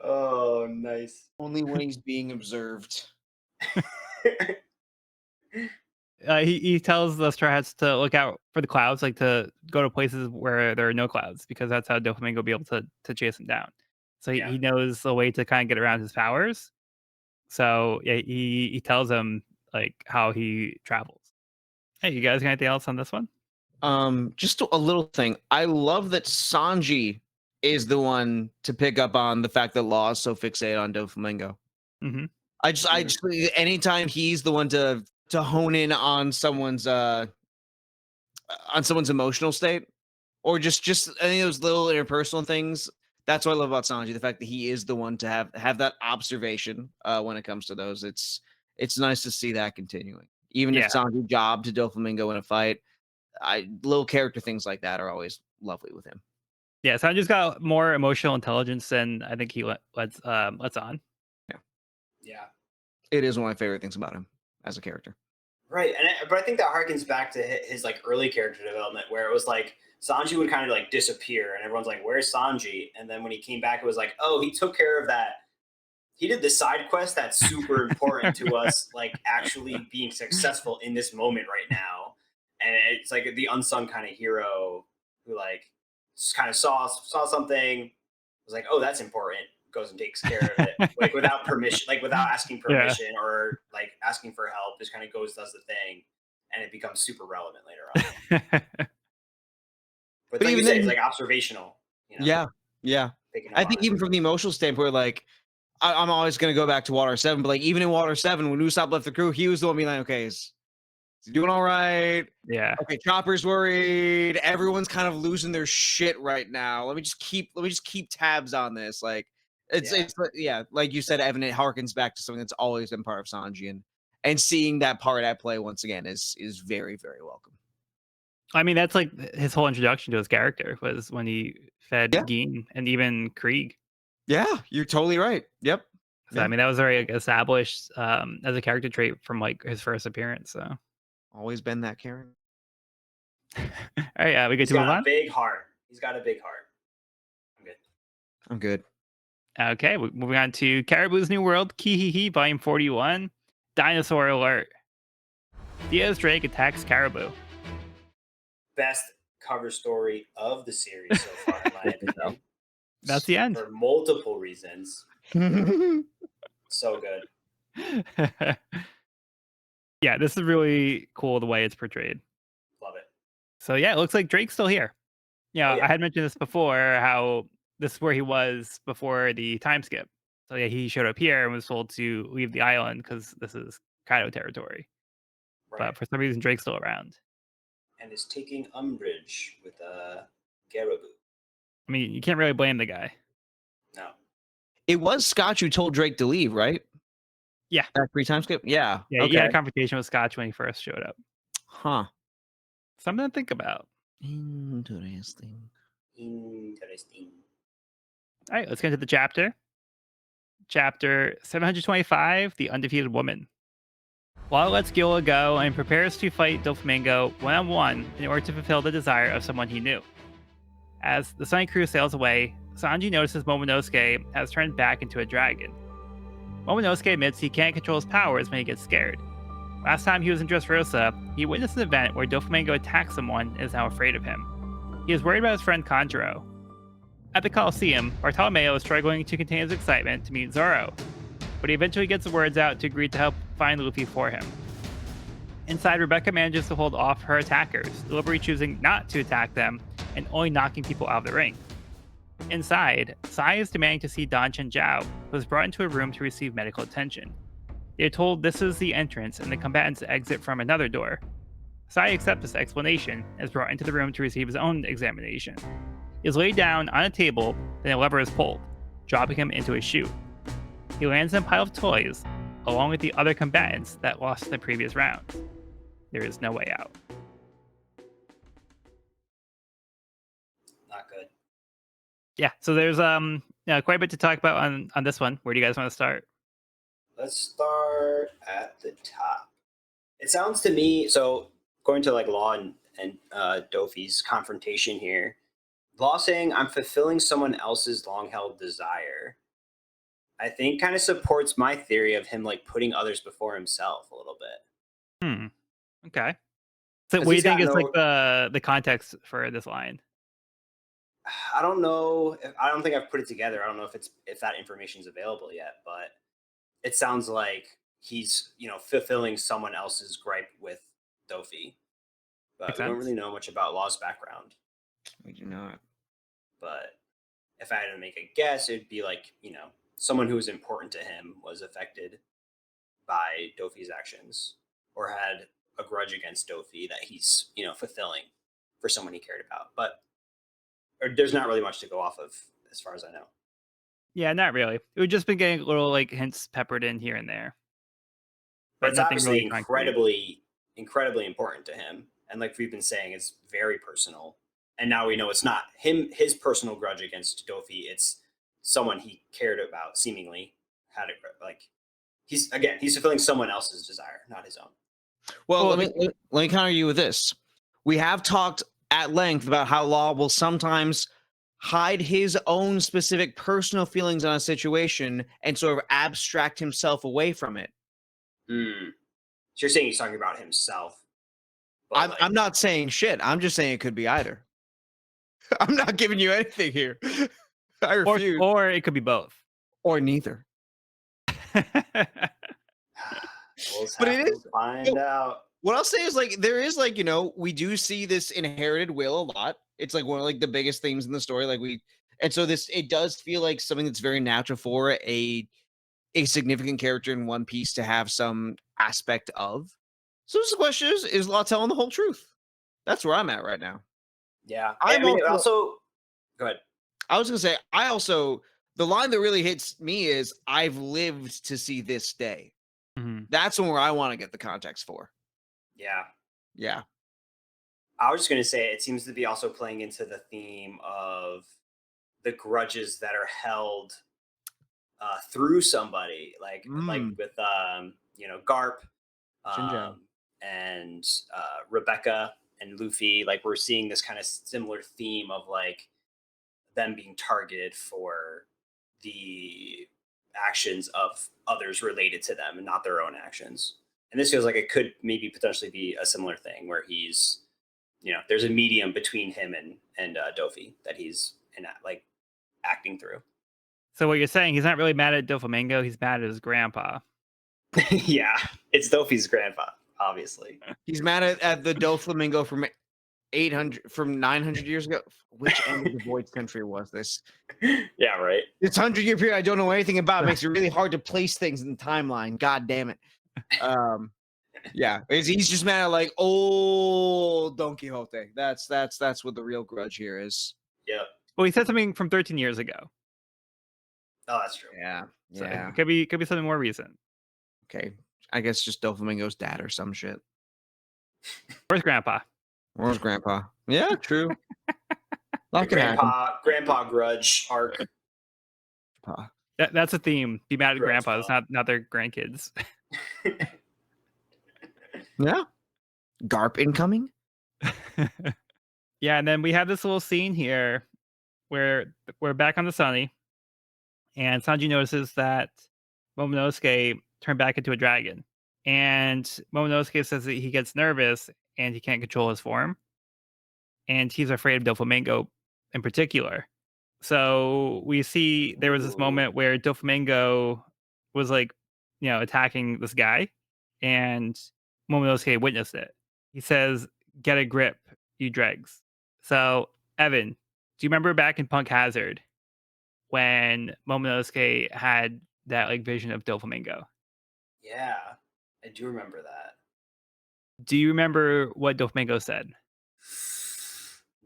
Speaker 2: Oh, nice.
Speaker 3: Only when he's being observed.
Speaker 1: he tells the Straw Hats to look out for the clouds, like to go to places where there are no clouds, because that's how Doflamingo will be able to chase him down. So he knows the way to kind of get around his powers. So yeah, he tells him like how he travels. Hey, you guys got anything else on this one?
Speaker 3: Just a little thing. I love that Sanji is the one to pick up on the fact that Law is so fixated on Doflamingo.
Speaker 1: Mm-hmm.
Speaker 3: I just anytime he's the one to hone in on someone's emotional state, or just any of those little interpersonal things. That's what I love about Sanji, the fact that he is the one to have that observation when it comes to those. It's nice to see that continuing. Even if Sanji jobbed to Doflamingo in a fight, little character things like that are always lovely with him.
Speaker 1: Yeah, Sanji's got more emotional intelligence than I think he lets on.
Speaker 2: Yeah.
Speaker 3: It is one of my favorite things about him as a character.
Speaker 2: Right, but I think that harkens back to his like early character development, where it was like Sanji would kind of like disappear, and everyone's like, "Where's Sanji?" And then when he came back, it was like, "Oh, he took care of that. He did the side quest that's super important to us, like actually being successful in this moment right now." And it's like the unsung kind of hero who like kind of saw something, was like, "Oh, that's important." Goes and takes care of it, like without permission, like without asking permission or like asking for help. Just kind of goes, does the thing, and it becomes super relevant later on. But like
Speaker 3: even
Speaker 2: you said,
Speaker 3: then,
Speaker 2: it's like observational. You know?
Speaker 3: Yeah. I think even from the emotional standpoint, like I'm always gonna go back to Water 7, but like even in Water 7, when Usopp left the crew, he was the one being like, "Okay, is he doing all right?
Speaker 1: Yeah.
Speaker 3: Okay, Chopper's worried. Everyone's kind of losing their shit right now. Let me just keep tabs on this." Like it's like you said, Evan, it harkens back to something that's always been part of Sanji, and seeing that part at play once again is very, very welcome.
Speaker 1: I mean, that's like his whole introduction to his character was when he fed Geen and even Krieg.
Speaker 3: Yeah, you're totally right. Yep.
Speaker 1: So I mean, that was very established as a character trait from like his first appearance. So
Speaker 3: always been that Karen.
Speaker 1: All right, we get to move on.
Speaker 2: He's got a big heart. He's got a big heart.
Speaker 3: I'm good.
Speaker 1: Okay, moving on to Caribou's New World, Kihihi, Volume 41. Dinosaur Alert. Diaz Drake attacks Caribou.
Speaker 2: Best cover story of the series so far, in my opinion.
Speaker 1: That's the end.
Speaker 2: For multiple reasons. So good.
Speaker 1: Yeah, this is really cool the way it's portrayed.
Speaker 2: Love it.
Speaker 1: So yeah, it looks like Drake's still here. Yeah, I had mentioned this before, how this is where he was before the time skip. So yeah, he showed up here and was told to leave the island because this is Kaido territory. Right. But for some reason, Drake's still around.
Speaker 2: And is taking umbrage with Caribou.
Speaker 1: I mean, you can't really blame the guy.
Speaker 2: No.
Speaker 3: It was Scotch who told Drake to leave, right?
Speaker 1: Yeah.
Speaker 3: That 3 time skip? Yeah.
Speaker 1: Yeah, he
Speaker 3: Okay.
Speaker 1: had a confrontation with Scotch when he first showed up.
Speaker 3: Huh.
Speaker 1: Something to think about.
Speaker 3: Interesting.
Speaker 2: Interesting.
Speaker 1: All right, let's get into the chapter. Chapter 725, The Undefeated Woman. Law lets Gila go and prepares to fight Doflamingo one-on-one in order to fulfill the desire of someone he knew. As the Sunny Crew sails away, Sanji notices Momonosuke has turned back into a dragon. Momonosuke admits he can't control his powers when he gets scared. Last time he was in Dressrosa, he witnessed an event where Doflamingo attacked someone and is now afraid of him. He is worried about his friend Kanjuro. At the Coliseum, Bartolomeo is struggling to contain his excitement to meet Zoro, but he eventually gets the words out to agree to help find Luffy for him. Inside, Rebecca manages to hold off her attackers, deliberately choosing not to attack them and only knocking people out of the ring. Inside, Sai is demanding to see Dan Chenjiao, who is brought into a room to receive medical attention. They are told this is the entrance and the combatants exit from another door. Sai accepts this explanation and is brought into the room to receive his own examination. He is laid down on a table, then a lever is pulled, dropping him into a chute. He lands in a pile of toys, along with the other combatants that lost in the previous round. There is no way out.
Speaker 2: Not good.
Speaker 1: Yeah, so there's quite a bit to talk about on this one. Where do you guys want to start?
Speaker 2: Let's start at the top. It sounds to me, so going to like Law and Dofi's confrontation here, Law saying, I'm fulfilling someone else's long-held desire, I think kind of supports my theory of him like putting others before himself a little bit.
Speaker 1: Okay. So
Speaker 2: 'Cause
Speaker 1: what do you
Speaker 2: he's
Speaker 1: think
Speaker 2: got
Speaker 1: is
Speaker 2: no-
Speaker 1: like the context for this line?
Speaker 2: I don't know. I don't think I've put it together. I don't know if that information is available yet, but it sounds like he's fulfilling someone else's gripe with Dofi. But
Speaker 1: Makes
Speaker 2: we don't
Speaker 1: sense.
Speaker 2: really know much about Law's background.
Speaker 3: We do not.
Speaker 2: But if I had to make a guess, it'd be like someone who was important to him was affected by Dofi's actions or had a grudge against Dofi that he's fulfilling for someone he cared about. But there's not really much to go off of as far as I know.
Speaker 1: Yeah, not really. We've just been getting little like hints peppered in here and there,
Speaker 2: But
Speaker 1: but
Speaker 2: it's
Speaker 1: nothing
Speaker 2: obviously
Speaker 1: really concrete.
Speaker 2: incredibly important to him. And like we've been saying, it's very personal. And now we know it's not his personal grudge against Dofi. It's someone he cared about, seemingly had it like he's fulfilling someone else's desire, not his own.
Speaker 3: Well,
Speaker 1: Well,
Speaker 3: let me counter you with this. We have talked at length about how Law will sometimes hide his own specific personal feelings on a situation and sort of abstract himself away from it.
Speaker 2: So you're saying he's talking about himself. But
Speaker 3: I'm not saying shit. I'm just saying it could be either. I'm not giving you anything here. I refuse.
Speaker 1: or it could be both.
Speaker 3: Or neither.
Speaker 2: we'll
Speaker 3: But it is
Speaker 2: find out.
Speaker 3: What I'll say is like there is like, we do see this inherited will a lot. It's like one of like the biggest themes in the story. And so it does feel like something that's very natural for a significant character in One Piece to have some aspect of. So the question is Law telling the whole truth? That's where I'm at right now.
Speaker 2: Yeah. I mean, also go ahead.
Speaker 3: I was gonna say, the line that really hits me is I've lived to see this day.
Speaker 1: Mm-hmm.
Speaker 3: That's one where I want to get the context for.
Speaker 2: Yeah.
Speaker 3: Yeah.
Speaker 2: I was just going to say it seems to be also playing into the theme of the grudges that are held through somebody, like with Garp and Rebecca and Luffy. Like we're seeing this kind of similar theme of like them being targeted for the actions of others related to them and not their own actions. And this feels like it could maybe potentially be a similar thing where he's, there's a medium between him and Dofi that he's acting through.
Speaker 1: So what you're saying, he's not really mad at Doflamingo, he's mad at his grandpa.
Speaker 2: Yeah, it's Dofi's grandpa, obviously.
Speaker 3: He's mad at the Doflamingo from 900 years ago. Which end of the Void Country was this?
Speaker 2: Yeah, right.
Speaker 3: This 100-year period I don't know anything about. It makes it really hard to place things in the timeline. God damn it. Yeah, he's just mad at like old Don Quixote. That's what the real grudge here is.
Speaker 2: Yeah.
Speaker 1: Well, he said something from 13 years ago.
Speaker 2: Oh, that's true.
Speaker 3: Yeah.
Speaker 1: So it could be something more recent.
Speaker 3: Okay, I guess just Doflamingo's dad or some shit.
Speaker 1: Where's Grandpa?
Speaker 3: Where's Grandpa? Yeah, true.
Speaker 2: The
Speaker 3: Lot could happen.
Speaker 2: grandpa grudge arc.
Speaker 3: Pa.
Speaker 1: That's a theme. Be mad at
Speaker 2: Grudge
Speaker 1: grandpas,
Speaker 2: Pa.
Speaker 1: not their grandkids.
Speaker 3: Yeah. Garp incoming.
Speaker 1: Yeah, and then we have this little scene here where we're back on the Sunny, and Sanji notices that Momonosuke turned back into a dragon. And Momonosuke says that he gets nervous and he can't control his form. And he's afraid of Doflamingo in particular. So we see there was this
Speaker 2: Ooh.
Speaker 1: moment where Doflamingo was like, attacking this guy, and Momonosuke witnessed it. He says, "Get a grip, you dregs." So, Evan, do you remember back in Punk Hazard when Momonosuke had that like vision of Doflamingo?
Speaker 2: Yeah, I do remember that.
Speaker 1: Do you remember what Doflamingo said?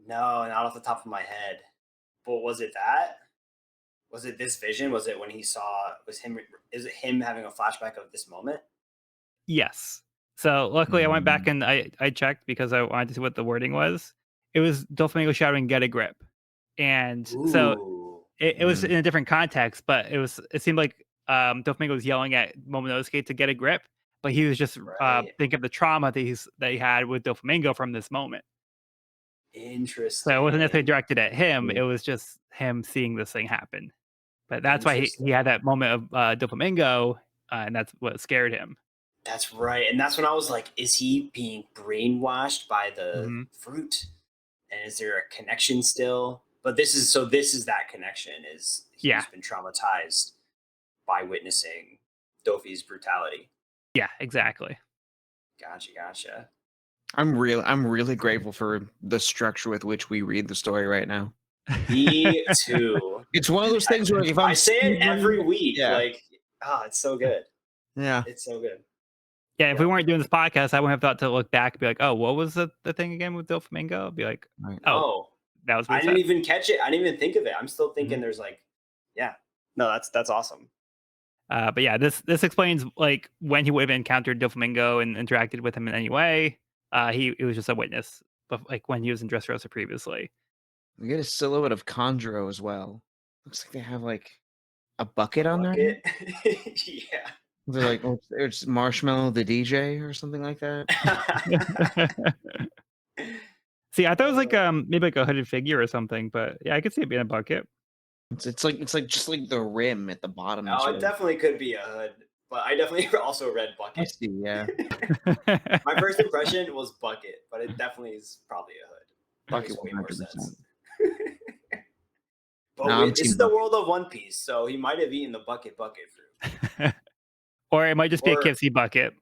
Speaker 2: No, not off the top of my head. But was it that? Was it this vision? Was it when he saw? Is it him having a flashback of this moment?
Speaker 1: Yes. So luckily I went back and I checked because I wanted to see what the wording was. It was Doflamingo shouting, "Get a grip." And so
Speaker 2: Ooh,
Speaker 1: it was in a different context, but it seemed like Doflamingo was yelling at Momonosuke to get a grip, but he was just
Speaker 2: right.
Speaker 1: thinking of the trauma that he had with Doflamingo from this moment. So it wasn't necessarily
Speaker 2: Interesting.
Speaker 1: directed at him, it was just him seeing this thing happen. But that's why he
Speaker 2: Interesting.
Speaker 1: had that moment of Doflamingo, and that's what scared him.
Speaker 2: That's right. And that's when I was like, is he being brainwashed by the
Speaker 1: Mhm.
Speaker 2: fruit? And is there a connection still? But this is that connection is
Speaker 1: Yeah.
Speaker 2: he's been traumatized by witnessing Dofi's brutality.
Speaker 1: Yeah, exactly.
Speaker 2: Gotcha.
Speaker 3: I'm really grateful for the structure with which we read the story right now.
Speaker 2: Me too.
Speaker 3: It's one of those things where like, if I'm
Speaker 2: I say it
Speaker 3: speed
Speaker 2: every
Speaker 3: reading-
Speaker 2: week.
Speaker 3: yeah,
Speaker 2: Like, it's so good.
Speaker 3: yeah.
Speaker 2: It's so good.
Speaker 1: Yeah, if we
Speaker 2: Yeah.
Speaker 1: weren't doing this podcast, I wouldn't have thought to look back and be like, "Oh, what was the thing again with Doflamingo?" I'd be like,
Speaker 3: Right.
Speaker 1: "Oh,
Speaker 2: No,
Speaker 1: that was what
Speaker 2: I
Speaker 1: he
Speaker 2: didn't
Speaker 1: said."
Speaker 2: even catch it. I didn't even think of it. I'm still thinking
Speaker 1: Mhm.
Speaker 2: there's like, yeah. No, that's awesome.
Speaker 1: But yeah, this explains like when he would have encountered Doflamingo and interacted with him in any way. He was just a witness, but like when he was in Dressrosa previously.
Speaker 3: We get a silhouette of Conjuro as well. Looks like they have like a bucket
Speaker 2: A
Speaker 3: on their head.
Speaker 2: bucket. Yeah.
Speaker 3: They're like, it's Marshmallow the DJ or something like that.
Speaker 1: See, I thought it was like maybe like a hooded figure or something, but yeah, I could see it being a bucket.
Speaker 3: It's like just like the rim at the bottom. Is
Speaker 2: Oh, it
Speaker 3: really
Speaker 2: definitely could be a hood, but I definitely also read bucket.
Speaker 3: nasty, yeah.
Speaker 2: My first impression was bucket, but it definitely is probably a hood.
Speaker 3: Bucket
Speaker 2: Makes way more
Speaker 3: 100%.
Speaker 2: sense.
Speaker 3: No,
Speaker 2: But
Speaker 3: I'm
Speaker 2: this
Speaker 3: team
Speaker 2: is the
Speaker 3: bucket.
Speaker 2: world of One Piece, so he might have eaten the bucket fruit,
Speaker 1: Or it might just be a
Speaker 2: or
Speaker 1: KFC bucket.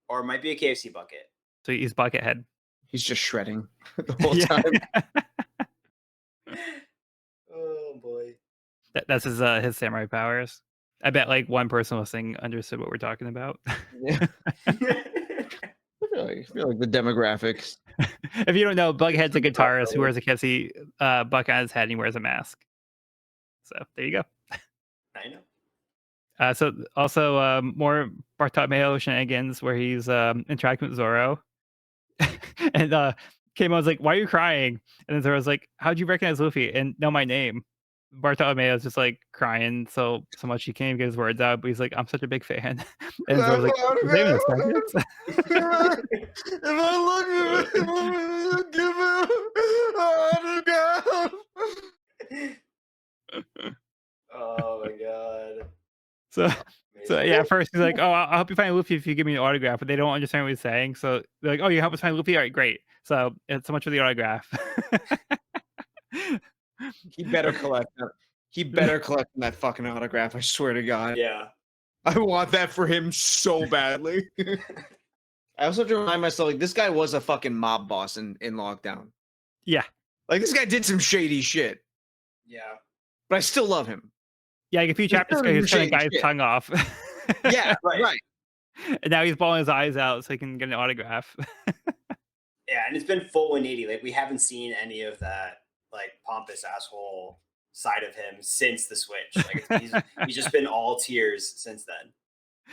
Speaker 2: or it might be a KFC bucket.
Speaker 1: So he's Buckethead.
Speaker 3: He's just shredding the whole
Speaker 1: Yeah.
Speaker 3: time.
Speaker 2: Oh boy.
Speaker 1: That's his samurai powers. I bet like one person listening understood what we're talking about.
Speaker 3: Yeah. I feel like the demographics.
Speaker 1: If you don't know, Bughead's a
Speaker 2: Tough,
Speaker 1: guitarist who
Speaker 2: though.
Speaker 1: wears a KFC bucket on his head and he wears a mask. So there you go.
Speaker 2: I know.
Speaker 1: So also more Bartolomeo shenanigans where he's interacting with Zoro. And Kemon's like, "Why are you crying?" And then Zoro's like, "How'd you recognize Luffy and know my name?" Bartolomeo's just like crying so much he can't even get his words out, but he's like, "I'm such a big fan." And Zoro's like, "His name is Seconds?"
Speaker 3: If I look at give him
Speaker 2: Oh my god.
Speaker 1: So
Speaker 2: Amazing.
Speaker 1: yeah, at first he's like, "Oh, I'll help you find Luffy if you give me an autograph," but they don't understand what he's saying. So they're like, "Oh, you help us find Luffy? All right, great." So it's so much for the autograph.
Speaker 3: He better collect that. He better collect that fucking autograph. I swear to God.
Speaker 2: Yeah.
Speaker 3: I want that for him so badly. I also have to remind myself, like, this guy was a fucking mob boss in lockdown.
Speaker 1: Yeah.
Speaker 3: Like, this guy did some shady shit,
Speaker 2: Yeah.
Speaker 3: but I still love him.
Speaker 1: Yeah, like a few chapters ago,
Speaker 3: doing
Speaker 1: he was cutting
Speaker 3: shady
Speaker 1: a guy's
Speaker 3: shit.
Speaker 1: tongue off.
Speaker 3: Yeah, right.
Speaker 1: And now he's bawling his eyes out so he can get an autograph.
Speaker 2: Yeah, and it's been full 180. Like we haven't seen any of that like pompous asshole side of him since the switch. Like he's just been all tears since then.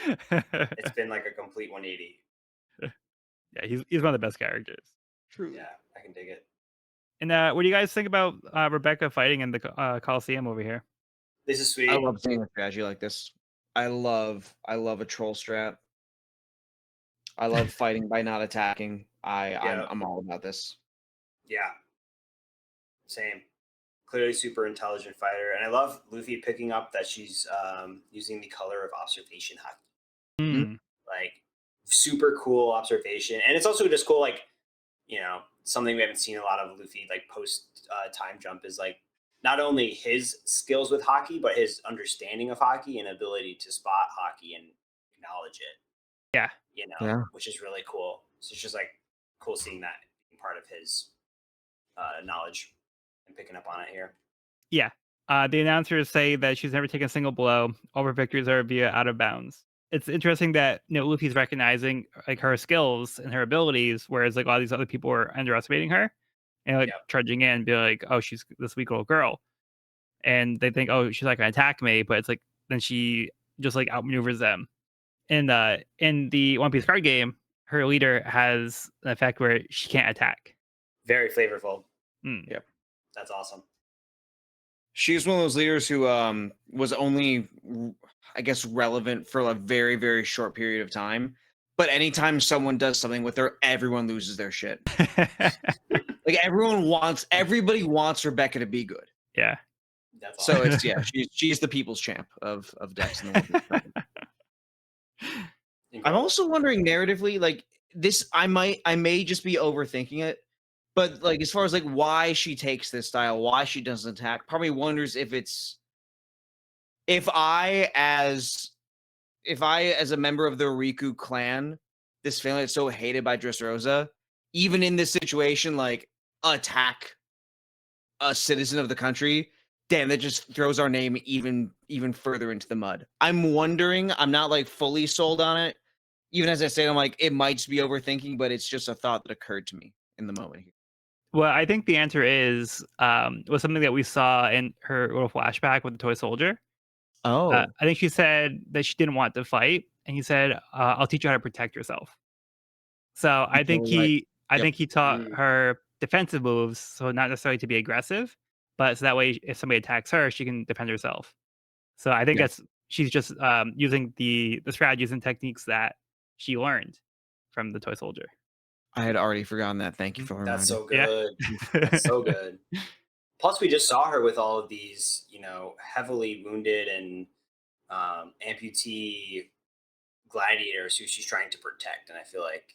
Speaker 2: It's been like a complete 180.
Speaker 1: Yeah, he's one of the best characters.
Speaker 3: Truly.
Speaker 2: Yeah, I can dig it.
Speaker 1: And what do you guys think about Rebecca fighting in the Coliseum over here?
Speaker 2: This is sweet.
Speaker 3: I love seeing a strategy like this. I love a troll strat. I love fighting by not attacking.
Speaker 2: Yeah.
Speaker 3: I'm all about this.
Speaker 2: Yeah. Same. Clearly super intelligent fighter. And I love Luffy picking up that she's using the color of observation hockey.
Speaker 1: Hmm.
Speaker 2: Like super cool observation. And it's also just cool, like, you know, something we haven't seen a lot of Luffy like post time jump is like not only his skills with hockey, but his understanding of hockey and ability to spot hockey and acknowledge it.
Speaker 1: Yeah.
Speaker 2: You know,
Speaker 3: Yeah.
Speaker 2: which is really cool. So it's just like cool seeing that being part of his knowledge and picking up on it here.
Speaker 1: Yeah. The announcers say that she's never taken a single blow. All her victories are via out of bounds. It's interesting that Luffy's recognizing like her skills and her abilities, whereas like all these other people are underestimating her and like
Speaker 2: Yep.
Speaker 1: trudging in, and be like, "Oh, she's this weak little girl," and they think, "Oh, she's not gonna attack me," but it's like then she just like outmaneuvers them. And in the One Piece card game, her leader has an effect where she can't attack.
Speaker 2: Very flavorful.
Speaker 1: Mm.
Speaker 3: Yep.
Speaker 2: That's awesome.
Speaker 3: She's one of those leaders who was only, I guess, relevant for a very, very short period of time. But anytime someone does something with her, everyone loses their shit. Like everybody wants Rebecca to be good.
Speaker 1: Yeah.
Speaker 2: That's
Speaker 3: So
Speaker 2: awesome.
Speaker 3: it's she's the people's champ of decks in the One Piece. I'm
Speaker 2: Incredible.
Speaker 3: also wondering narratively, like this, I may just be overthinking it, but like as far as like why she takes this style, why she doesn't attack, probably wonders if I as a member of the Riku clan, this family that's so hated by Dressrosa, even in this situation, like attack a citizen of the country, damn, that just throws our name even further into the mud. I'm wondering, I'm not like fully sold on it. Even as I say, I'm like, it might just be overthinking, but it's just a thought that occurred to me in the moment here.
Speaker 1: Well, I think the answer is was something that we saw in her little flashback with the toy soldier.
Speaker 3: Oh,
Speaker 1: I think she said that she didn't want to fight, and he said, "I'll teach you how to protect yourself." So I think
Speaker 3: right.
Speaker 1: I
Speaker 3: Yep.
Speaker 1: think he taught her defensive moves, so not necessarily to be aggressive, but so that way, if somebody attacks her, she can defend herself. So I think
Speaker 3: Yeah.
Speaker 1: she's just using the strategies and techniques that she learned from the toy soldier.
Speaker 3: I had already forgotten that. Thank you for reminding.
Speaker 2: That's so
Speaker 1: Yeah.
Speaker 2: good. That's so good. Plus, we just saw her with all of these, you know, heavily wounded and amputee gladiators who she's trying to protect. And I feel like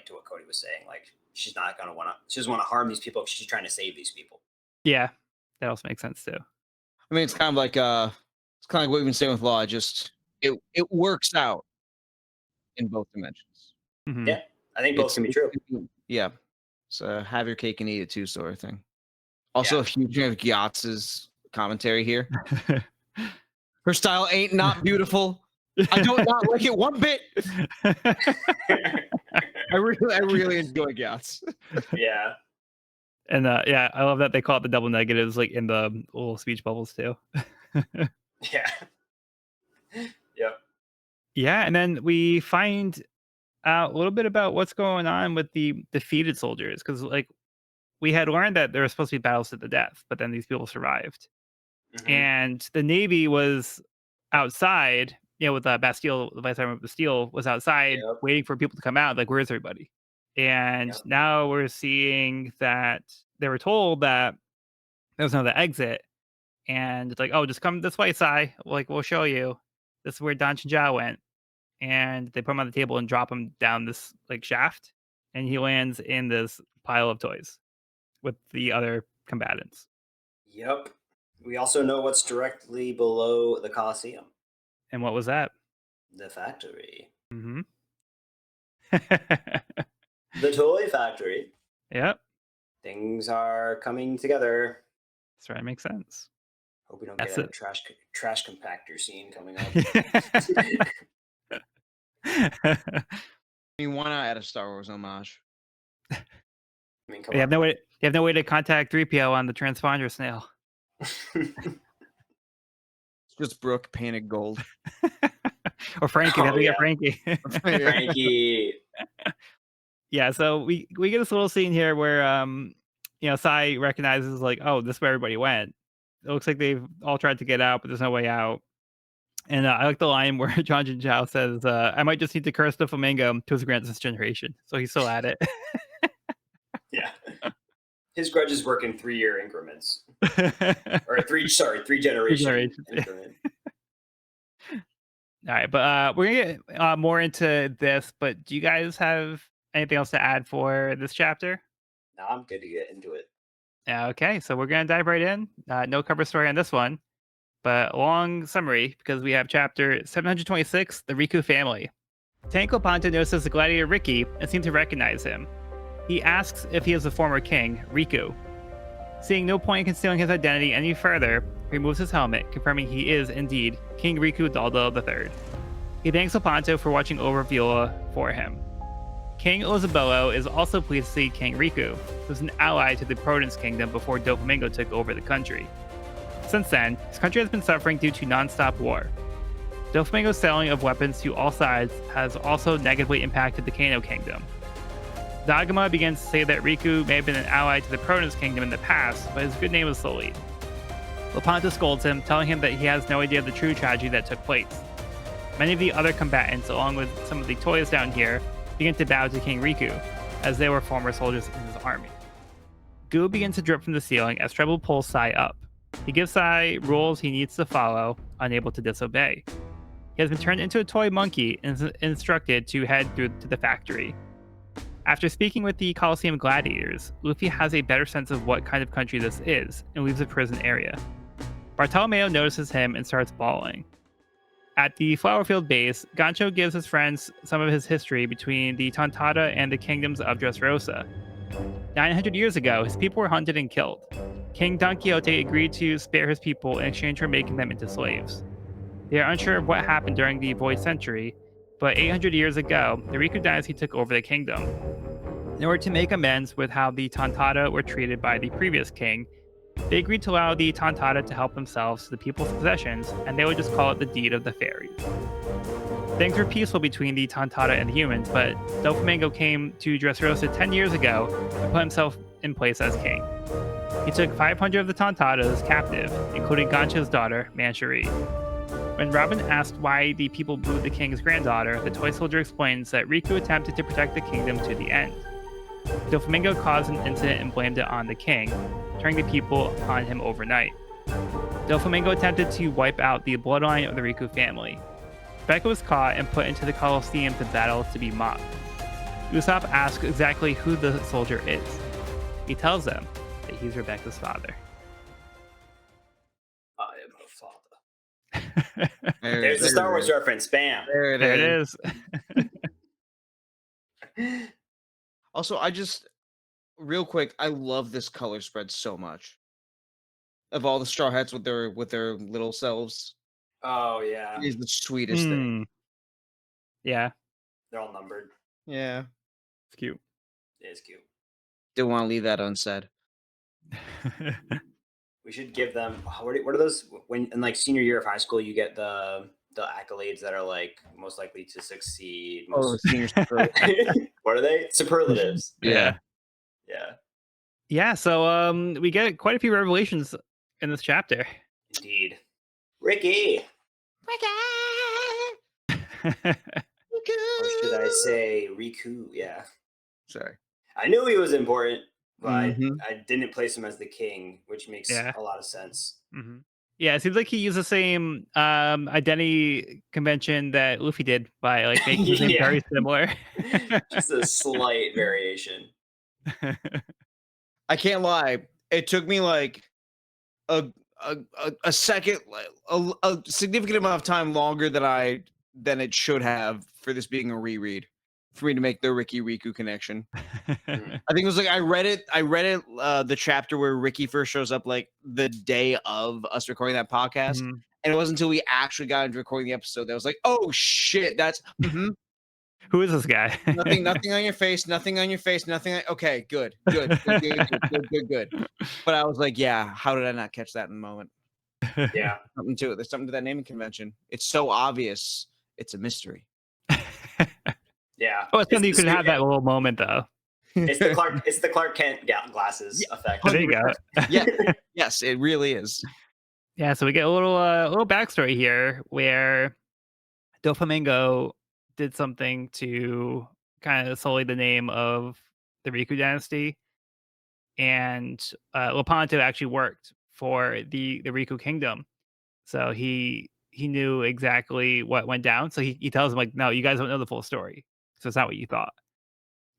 Speaker 2: to what Cody was saying, like she's not gonna she doesn't want to harm these people. She's trying to save these people.
Speaker 1: Yeah, that also makes sense too.
Speaker 3: I mean, it's kind of like what we've been saying with law. Just it works out in both dimensions.
Speaker 1: Mhm.
Speaker 2: Yeah, I think both can be true.
Speaker 3: Yeah. So have your cake and eat it too, sort of thing. Also, a huge fan of Gyatz's commentary here. Her style ain't not beautiful. I don't not like it one bit. I really enjoy Gyatz.
Speaker 2: Yeah.
Speaker 1: And yeah, I love that they call it the double negatives, like in the little speech bubbles too.
Speaker 2: Yeah. Yep.
Speaker 1: Yeah, and then we find out a little bit about what's going on with the defeated soldiers, because like we had learned that there were supposed to be battles to the death, but then these people survived,
Speaker 2: Mhm.
Speaker 1: and the Navy was outside. With Bastille, the vice admiral of Bastille was outside
Speaker 2: Yep.
Speaker 1: waiting for people to come out. Like, where's everybody? And
Speaker 2: Yep.
Speaker 1: now we're seeing that they were told that there was another exit, and it's like, oh, just come this way, Sai. Like, we'll show you. This is where Don Chinja went. And they put him on the table and drop him down this like shaft, and he lands in this pile of toys with the other combatants.
Speaker 2: Yep. We also know what's directly below the Colosseum,
Speaker 1: And what was that?
Speaker 2: the factory,
Speaker 1: Mm-hmm.
Speaker 2: the toy factory.
Speaker 1: Yep,
Speaker 2: Things are coming together.
Speaker 1: that's right. Makes sense.
Speaker 2: Hope we don't
Speaker 1: That's
Speaker 2: get a
Speaker 1: it.
Speaker 2: trash compactor scene coming up.
Speaker 3: I mean, why not add a Star Wars homage?
Speaker 2: I mean, come
Speaker 1: They have
Speaker 2: on.
Speaker 1: no way to contact 3PO on the transponder snail.
Speaker 3: It's just Brooke painted gold.
Speaker 1: Or Frankie. They have
Speaker 2: Oh,
Speaker 1: to get
Speaker 2: yeah.
Speaker 1: Frankie.
Speaker 2: Frankie.
Speaker 1: Yeah, so we get this little scene here where Sai recognizes like, oh, this is where everybody went. It looks like they've all tried to get out, but there's no way out. And I like the line where John Jinzhao says, "I might just need to curse the flamingo to his grandson generation." So he's still at it.
Speaker 2: Yeah. His grudges work in 3-year increments. Or 3 generation
Speaker 1: generations.
Speaker 2: increment.
Speaker 1: All right, but we're gonna get more into this. But do you guys have anything else to add for this chapter?
Speaker 2: Now I'm good to get into it.
Speaker 1: Okay, so we're gonna dive right in. No cover story on this one, but a long summary because we have chapter 726, the Riku family. Tanko Ponto notices the gladiator Ricky and seems to recognize him. He asks if he is the former king, Riku. Seeing no point in concealing his identity any further, he removes his helmet, confirming he is indeed King Riku Daldo III. He thanks Lepanto for watching over Viola for him. King Ozabello is also pleased to see King Riku, who was an ally to the Prudence Kingdom before Doflamingo took over the country. Since then, his country has been suffering due to non-stop war. Doflamingo's selling of weapons to all sides has also negatively impacted the Kano Kingdom. Dagama begins to say that Riku may have been an ally to the Prudence Kingdom in the past, but his good name was sullied. Lepanto scolds him, telling him that he has no idea of the true tragedy that took place. Many of the other combatants, along with some of the toys down here, begin to bow to King Riku, as they were former soldiers in his army. Goo begins to drip from the ceiling as Treble pulls Sai up. He gives Sai rules he needs to follow, unable to disobey. He has been turned into a toy monkey and is instructed to head through to the factory. After speaking with the Colosseum gladiators, Luffy has a better sense of what kind of country this is and leaves the prison area. Bartolomeo notices him and starts bawling. At the Flowerfield base, Gancho gives his friends some of his history between the Tontada and the kingdoms of Dressrosa. 900 years ago, his people were hunted and killed. King Don Quixote agreed to spare his people in exchange for making them into slaves. They are unsure of what happened during the Void Century, but 800 years ago, the Riku dynasty took over the kingdom. In order to make amends with how the Tontada were treated by the previous king, they agreed to allow the Tontada to help themselves to the people's possessions, and they would just call it the Deed of the Fairies. Things were peaceful between the Tontada and the humans, but Doflamingo came to Dressrosa 10 years ago and put himself in place as king. He took 500 of the Tontadas captive, including Gancho's daughter, Manchuri. When Robin asked why the people booed the king's granddaughter, the toy soldier explains that Riku attempted to protect the kingdom to the end. Doflamingo caused an incident and blamed it on the king, turning the people on him overnight. Doflamingo attempted to wipe out the bloodline of the Riku family. Rebecca was caught and put into the Colosseum to battle to be mocked. Usopp asks exactly who the soldier is. He tells them that he's Rebecca's father.
Speaker 2: I am her father. There's the Star Wars reference. Bam.
Speaker 3: There
Speaker 1: There it is.
Speaker 3: Also, real quick, I love this color spread so much. Of all the Straw Hats with their little selves,
Speaker 2: Oh, yeah.
Speaker 3: it is the sweetest thing.
Speaker 1: Yeah,
Speaker 2: They're all numbered.
Speaker 3: Yeah,
Speaker 1: it's cute.
Speaker 2: It is cute.
Speaker 3: didn't want to leave that unsaid.
Speaker 2: We should give them. What are those? When in like senior year of high school, you get the accolades that are like most likely to succeed.
Speaker 3: Senior
Speaker 2: What are they? Superlatives.
Speaker 3: Yeah.
Speaker 2: Yeah.
Speaker 1: Yeah, so we get quite a few revelations in this chapter.
Speaker 2: Indeed. Ricky. Or should I say Riku? Yeah.
Speaker 3: Sorry.
Speaker 2: I knew he was important, but
Speaker 3: Mhm.
Speaker 2: I didn't place him as the king, which makes
Speaker 1: Yeah.
Speaker 2: a lot of sense.
Speaker 1: Mm-hmm. Yeah, it seems like he used the same identity convention that Luffy did by like making his name
Speaker 2: Yeah.
Speaker 1: very similar.
Speaker 2: Just a slight variation.
Speaker 3: I can't lie. It took me like a second, a significant amount of time longer than it should have for this being a reread for me to make the Ricky Riku connection. I think it was like I read it the chapter where Ricky first shows up like the day of us recording that podcast.
Speaker 1: Mhm.
Speaker 3: And it wasn't until we actually got into recording the episode that I was like, oh shit, that's
Speaker 1: Who is this guy?
Speaker 3: nothing on your face, nothing on your face, okay, good. But I was like, yeah, how did I not catch that in the moment?
Speaker 2: Yeah.
Speaker 3: Something to it. There's something to that naming convention. It's so obvious. it's a mystery.
Speaker 2: Yeah.
Speaker 1: Oh, it's something you
Speaker 2: the
Speaker 1: could have
Speaker 2: Snoop-
Speaker 1: that little moment though.
Speaker 2: It's the Clark Kent glasses effect.
Speaker 1: There you go.
Speaker 3: Yeah, yes, it really is.
Speaker 1: Yeah, so we get a little backstory here where Doflamingo did something to kind of sully the name of the Riku dynasty, and Lepanto actually worked for the Riku kingdom, so he knew exactly what went down. So he tells him like, no, you guys don't know the full story, so it's not what you thought.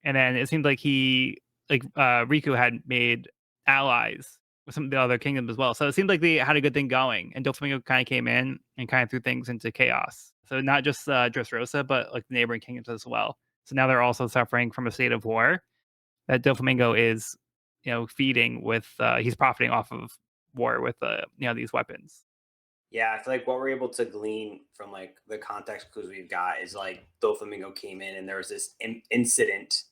Speaker 1: And then it seemed like Riku had made allies with some of the other kingdoms as well. So it seemed like they had a good thing going, and Doflamingo kind of came in and kind of threw things into chaos. So not just Dressrosa, but like the neighboring kingdoms as well. So now they're also suffering from a state of war that Doflamingo is, feeding with. He's profiting off of war with, these weapons.
Speaker 2: Yeah, I feel like what we're able to glean from like the context clues we've got is like Doflamingo came in and there was this incident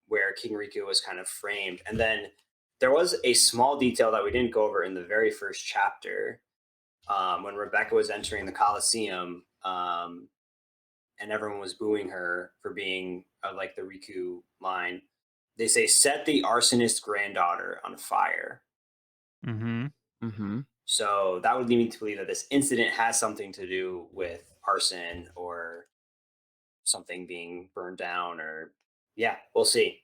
Speaker 2: where King Riku was kind of framed, and then there was a small detail that we didn't go over in the very first chapter when Rebecca was entering the Colosseum, and everyone was booing her for being like the Riku line. They say, "Set the arsonist granddaughter on fire."
Speaker 1: Mm-hmm.
Speaker 3: Mm-hmm.
Speaker 2: So that would lead me to believe that this incident has something to do with arson or something being burned down, or yeah, we'll see.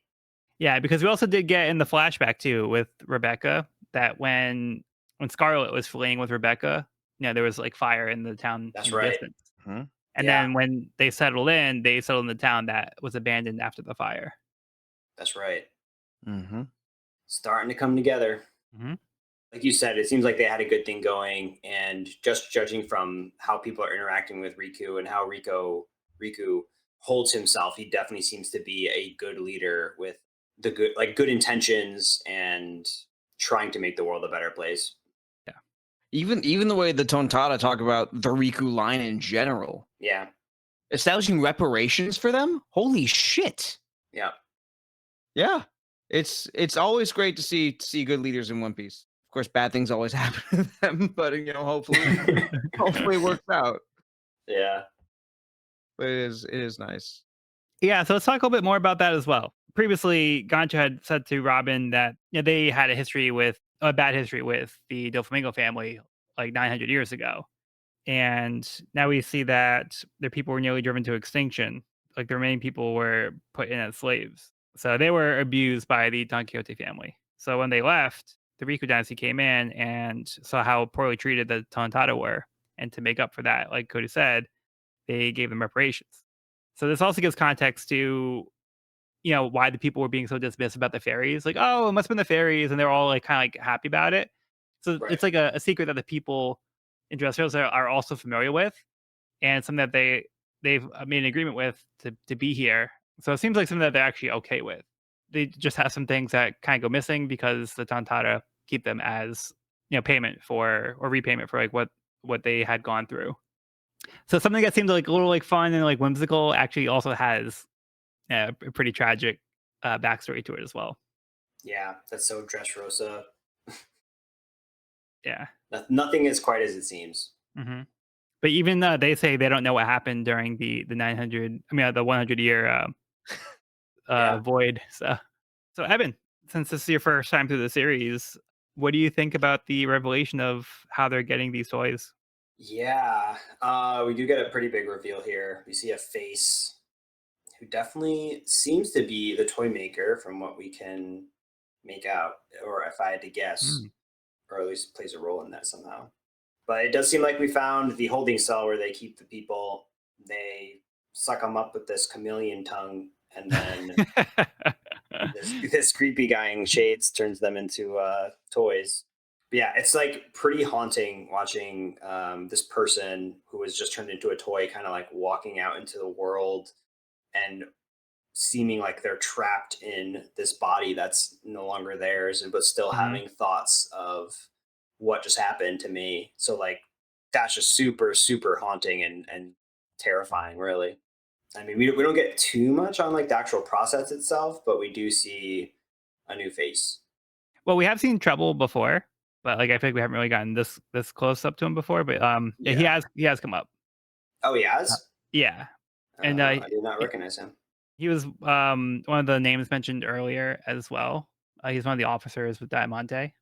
Speaker 1: Yeah, because we also did get in the flashback too with Rebecca that when Scarlet was fleeing with Rebecca, there was like fire in the town
Speaker 2: That's
Speaker 1: in the
Speaker 2: right.
Speaker 1: distance.
Speaker 3: Mm-hmm.
Speaker 1: And
Speaker 2: Yeah.
Speaker 1: then when they settled in the town that was abandoned after the fire.
Speaker 2: That's right.
Speaker 3: Mm-hmm.
Speaker 2: Starting to come together.
Speaker 1: Mm-hmm.
Speaker 2: Like you said, it seems like they had a good thing going, and just judging from how people are interacting with Riku and how Riku holds himself, he definitely seems to be a good leader with the good intentions and trying to make the world a better place.
Speaker 1: Yeah.
Speaker 3: Even the way the Tontata talk about the Riku line in general,
Speaker 2: Yeah.
Speaker 3: establishing reparations for them. Holy shit!
Speaker 2: Yeah.
Speaker 3: Yeah, it's always great to see good leaders in One Piece. Of course, bad things always happen to them, but hopefully it works out.
Speaker 2: Yeah.
Speaker 3: But it is nice.
Speaker 1: Yeah, so let's talk a little bit more about that as well. Previously, Gancho had said to Robin that they had a bad history with the Doflamingo family like 900 years ago. And now we see that their people were nearly driven to extinction. Like the remaining people were put in as slaves. So they were abused by the Don Quixote family. So when they left, the Riku dynasty came in and saw how poorly treated the Tontata were. And to make up for that, like Cody said, they gave them reparations. So this also gives context to, why the people were being so dismissive about the fairies. Like, oh, it must have been the fairies. And they're all like kind of like happy about it. So
Speaker 2: Right.
Speaker 1: it's like a secret that the people in Dressrosa are also familiar with, and something that they've made an agreement with to be here. So it seems like something that they're actually okay with. They just have some things that kind of go missing because the Tontata keep them as payment for or repayment for like what they had gone through. So something that seemed like a little like fun and like whimsical actually also has a pretty tragic backstory to it as well.
Speaker 2: Yeah. That's so Dressrosa.
Speaker 1: Yeah.
Speaker 2: Nothing is quite as it seems.
Speaker 1: Mm-hmm. But even they say they don't know what happened during the 100-year void. So Evan, since this is your first time through the series, what do you think about the revelation of how they're getting these toys?
Speaker 2: Yeah. We do get a pretty big reveal here. We see a face who definitely seems to be the toy maker from what we can make out, or if I had to guess, or at least plays a role in that somehow. But it does seem like we found the holding cell where they keep the people. They suck them up with this chameleon tongue, and then this creepy guy in shades turns them into toys. But yeah, it's like pretty haunting watching this person who was just turned into a toy kind of like walking out into the world and seeming like they're trapped in this body that's no longer theirs, but still having thoughts of what just happened to me. So like that's just super, super haunting and terrifying, really. I mean, we don't get too much on like the actual process itself, but we do see a new face.
Speaker 1: Well, we have seen Trouble before, but like I think we haven't really gotten this close up to him before. But he has come up.
Speaker 2: Oh, he has?
Speaker 1: Yeah, and
Speaker 2: I did not recognize him.
Speaker 1: he was one of the names mentioned earlier as well. He's one of the officers with Diamante.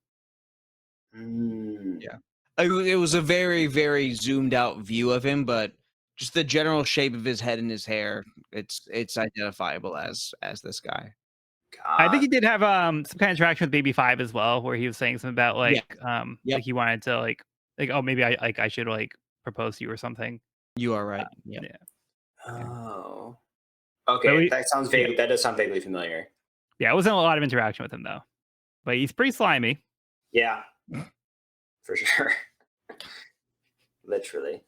Speaker 2: Mm.
Speaker 3: Yeah. It was a very, very zoomed out view of him, but just the general shape of his head and his hair, it's identifiable as this guy.
Speaker 1: I think
Speaker 2: God.
Speaker 1: he did have some kind of interaction with Baby Five as well, where he was saying something about
Speaker 3: Yeah.
Speaker 1: like
Speaker 3: Yep.
Speaker 1: he wanted to like oh maybe I should like propose to you or something.
Speaker 3: You are right. Yep.
Speaker 1: Yeah,
Speaker 2: Oh.
Speaker 1: but
Speaker 2: Okay,
Speaker 1: we
Speaker 2: that sounds
Speaker 1: yeah
Speaker 2: vague. That does sound vaguely familiar.
Speaker 1: yeah it wasn't a lot of interaction with him though, but he's pretty slimy.
Speaker 2: Yeah, for sure. Literally.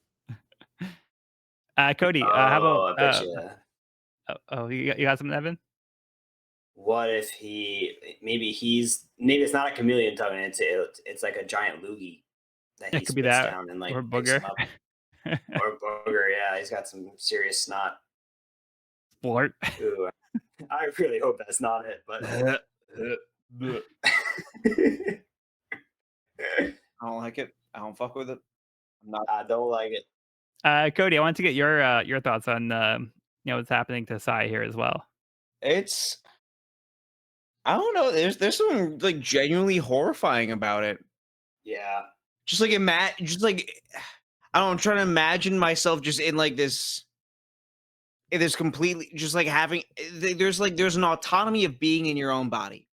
Speaker 1: Cody, how about
Speaker 2: Oh, I bet you.
Speaker 1: you got something, Evan?
Speaker 2: What if maybe it's not a chameleon tongue, and it's like a giant loogie that
Speaker 1: It
Speaker 2: he
Speaker 1: could be
Speaker 2: spits
Speaker 1: that
Speaker 2: down and like
Speaker 1: or
Speaker 2: picks
Speaker 1: booger.
Speaker 2: him up, or booger. Yeah, he's got some serious snot.
Speaker 1: Flirt.
Speaker 2: Ooh, I really hope that's not it, but
Speaker 3: I don't like it. I don't fuck with it. I'm not.
Speaker 2: I don't like it.
Speaker 1: Cody, I wanted to get your thoughts on what's happening to Sai here as well.
Speaker 3: It's I don't know. There's something like genuinely horrifying about it.
Speaker 2: Yeah,
Speaker 3: Just like just like I don't know, I'm trying to imagine myself just in like this it is completely just like having there's an autonomy of being in your own body,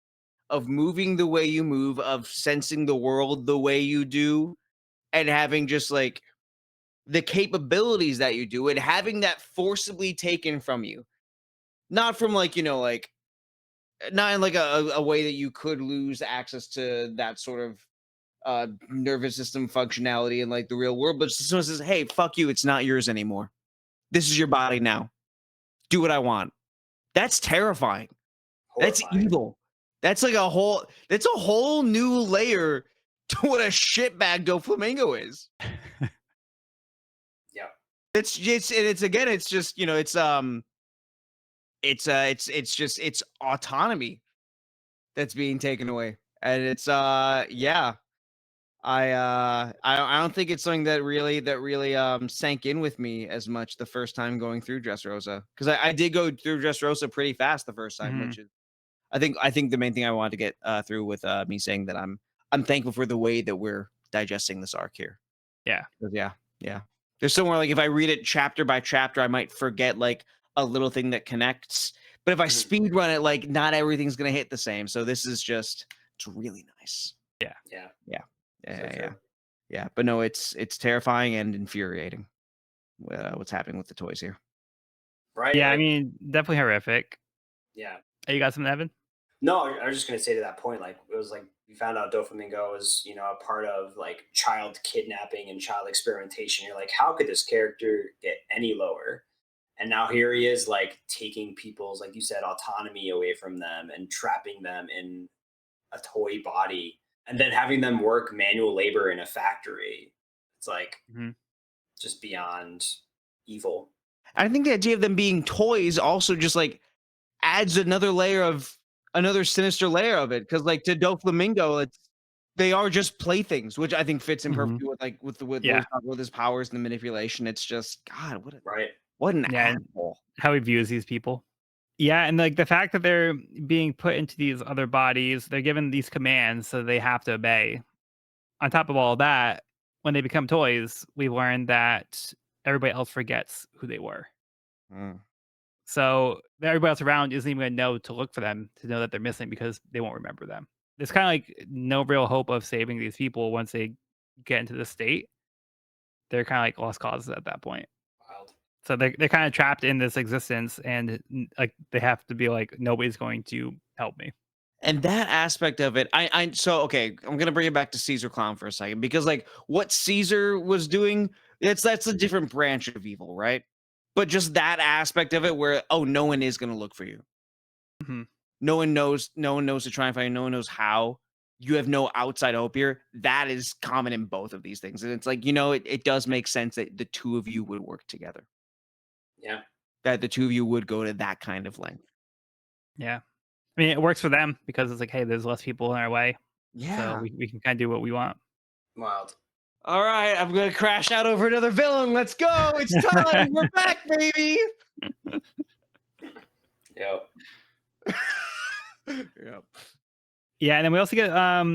Speaker 3: of moving the way you move, of sensing the world the way you do, and having just like the capabilities that you do, and having that forcibly taken from you. Not from like, like not in like a way that you could lose access to that sort of nervous system functionality in like the real world, but someone says, "Hey, fuck you, it's not yours anymore. This is your body now. Do what I want." That's terrifying. That's
Speaker 2: horrifying.
Speaker 3: evil. That's a whole new layer to what a shitbag Doflamingo is.
Speaker 2: Yeah,
Speaker 3: It's again, it's just, it's autonomy that's being taken away. And it's yeah. I don't think it's something that really sank in with me as much the first time going through Dressrosa. Because I did go through Dressrosa pretty fast the first time,
Speaker 1: Mhm.
Speaker 3: which is I think the main thing I wanted to get through with me saying that I'm thankful for the way that we're digesting this arc here.
Speaker 1: Yeah.
Speaker 3: 'Cause yeah. There's somewhere like if I read it chapter by chapter, I might forget like a little thing that connects. But if I
Speaker 2: Mhm.
Speaker 3: speed run it, like not everything's gonna hit the same. So this is just it's really nice.
Speaker 1: Yeah.
Speaker 2: Yeah,
Speaker 3: Yeah.
Speaker 2: so
Speaker 3: Yeah,
Speaker 2: true.
Speaker 3: yeah. But no, it's terrifying and infuriating what's happening with the toys here.
Speaker 2: Right?
Speaker 1: Yeah, I
Speaker 2: Like,
Speaker 1: mean, definitely horrific.
Speaker 2: yeah.
Speaker 1: You got something, Evan?
Speaker 2: No, I was just gonna say to that point, like it was like we found out Doflamingo was, a part of like child kidnapping and child experimentation. You're like, how could this character get any lower? And now here he is, like taking people's, like you said, autonomy away from them and trapping them in a toy body, and then having them work manual labor in a factory. It's like
Speaker 1: Mhm.
Speaker 2: just beyond evil.
Speaker 3: I think the idea of them being toys also just like adds another sinister layer of it because like to Doflamingo, they are just playthings, which I think fits in
Speaker 1: Mhm.
Speaker 3: perfectly with like with what
Speaker 1: Yeah.
Speaker 3: we're talking with his powers and the manipulation. It's just God,
Speaker 2: Right?
Speaker 3: what an
Speaker 1: Yeah, and
Speaker 3: asshole.
Speaker 1: how he views these people. Yeah, and like the fact that they're being put into these other bodies, they're given these commands, so they have to obey. On top of all that, when they become toys, we learn that everybody else forgets who they were.
Speaker 3: Mm.
Speaker 1: So everybody else around isn't even gonna know to look for them to know that they're missing because they won't remember them. There's kind of like no real hope of saving these people once they get into this state. They're kind of like lost causes at that point.
Speaker 2: Wild.
Speaker 1: So they're kind of trapped in this existence, and like they have to be like nobody's going to help me.
Speaker 3: And that aspect of it, I so okay, I'm gonna bring it back to Caesar Clown for a second because like what Caesar was doing, that's a different branch of evil, right? But just that aspect of it where oh, no one is gonna look for you.
Speaker 1: Mhm.
Speaker 3: No one knows to try and find you, no one knows how. You have no outside hope here. That is common in both of these things. And it's like, it does make sense that the two of you would work together.
Speaker 2: Yeah.
Speaker 3: That the two of you would go to that kind of length.
Speaker 1: Yeah, I mean it works for them because it's like, hey, there's less people in our way, so
Speaker 3: Yeah.
Speaker 1: we can kind of do what we want.
Speaker 2: Wild.
Speaker 3: All right, I'm gonna crash out over another villain. Let's go. It's time. We're back, baby.
Speaker 2: Yep.
Speaker 3: Yep.
Speaker 1: Yeah, and then we also get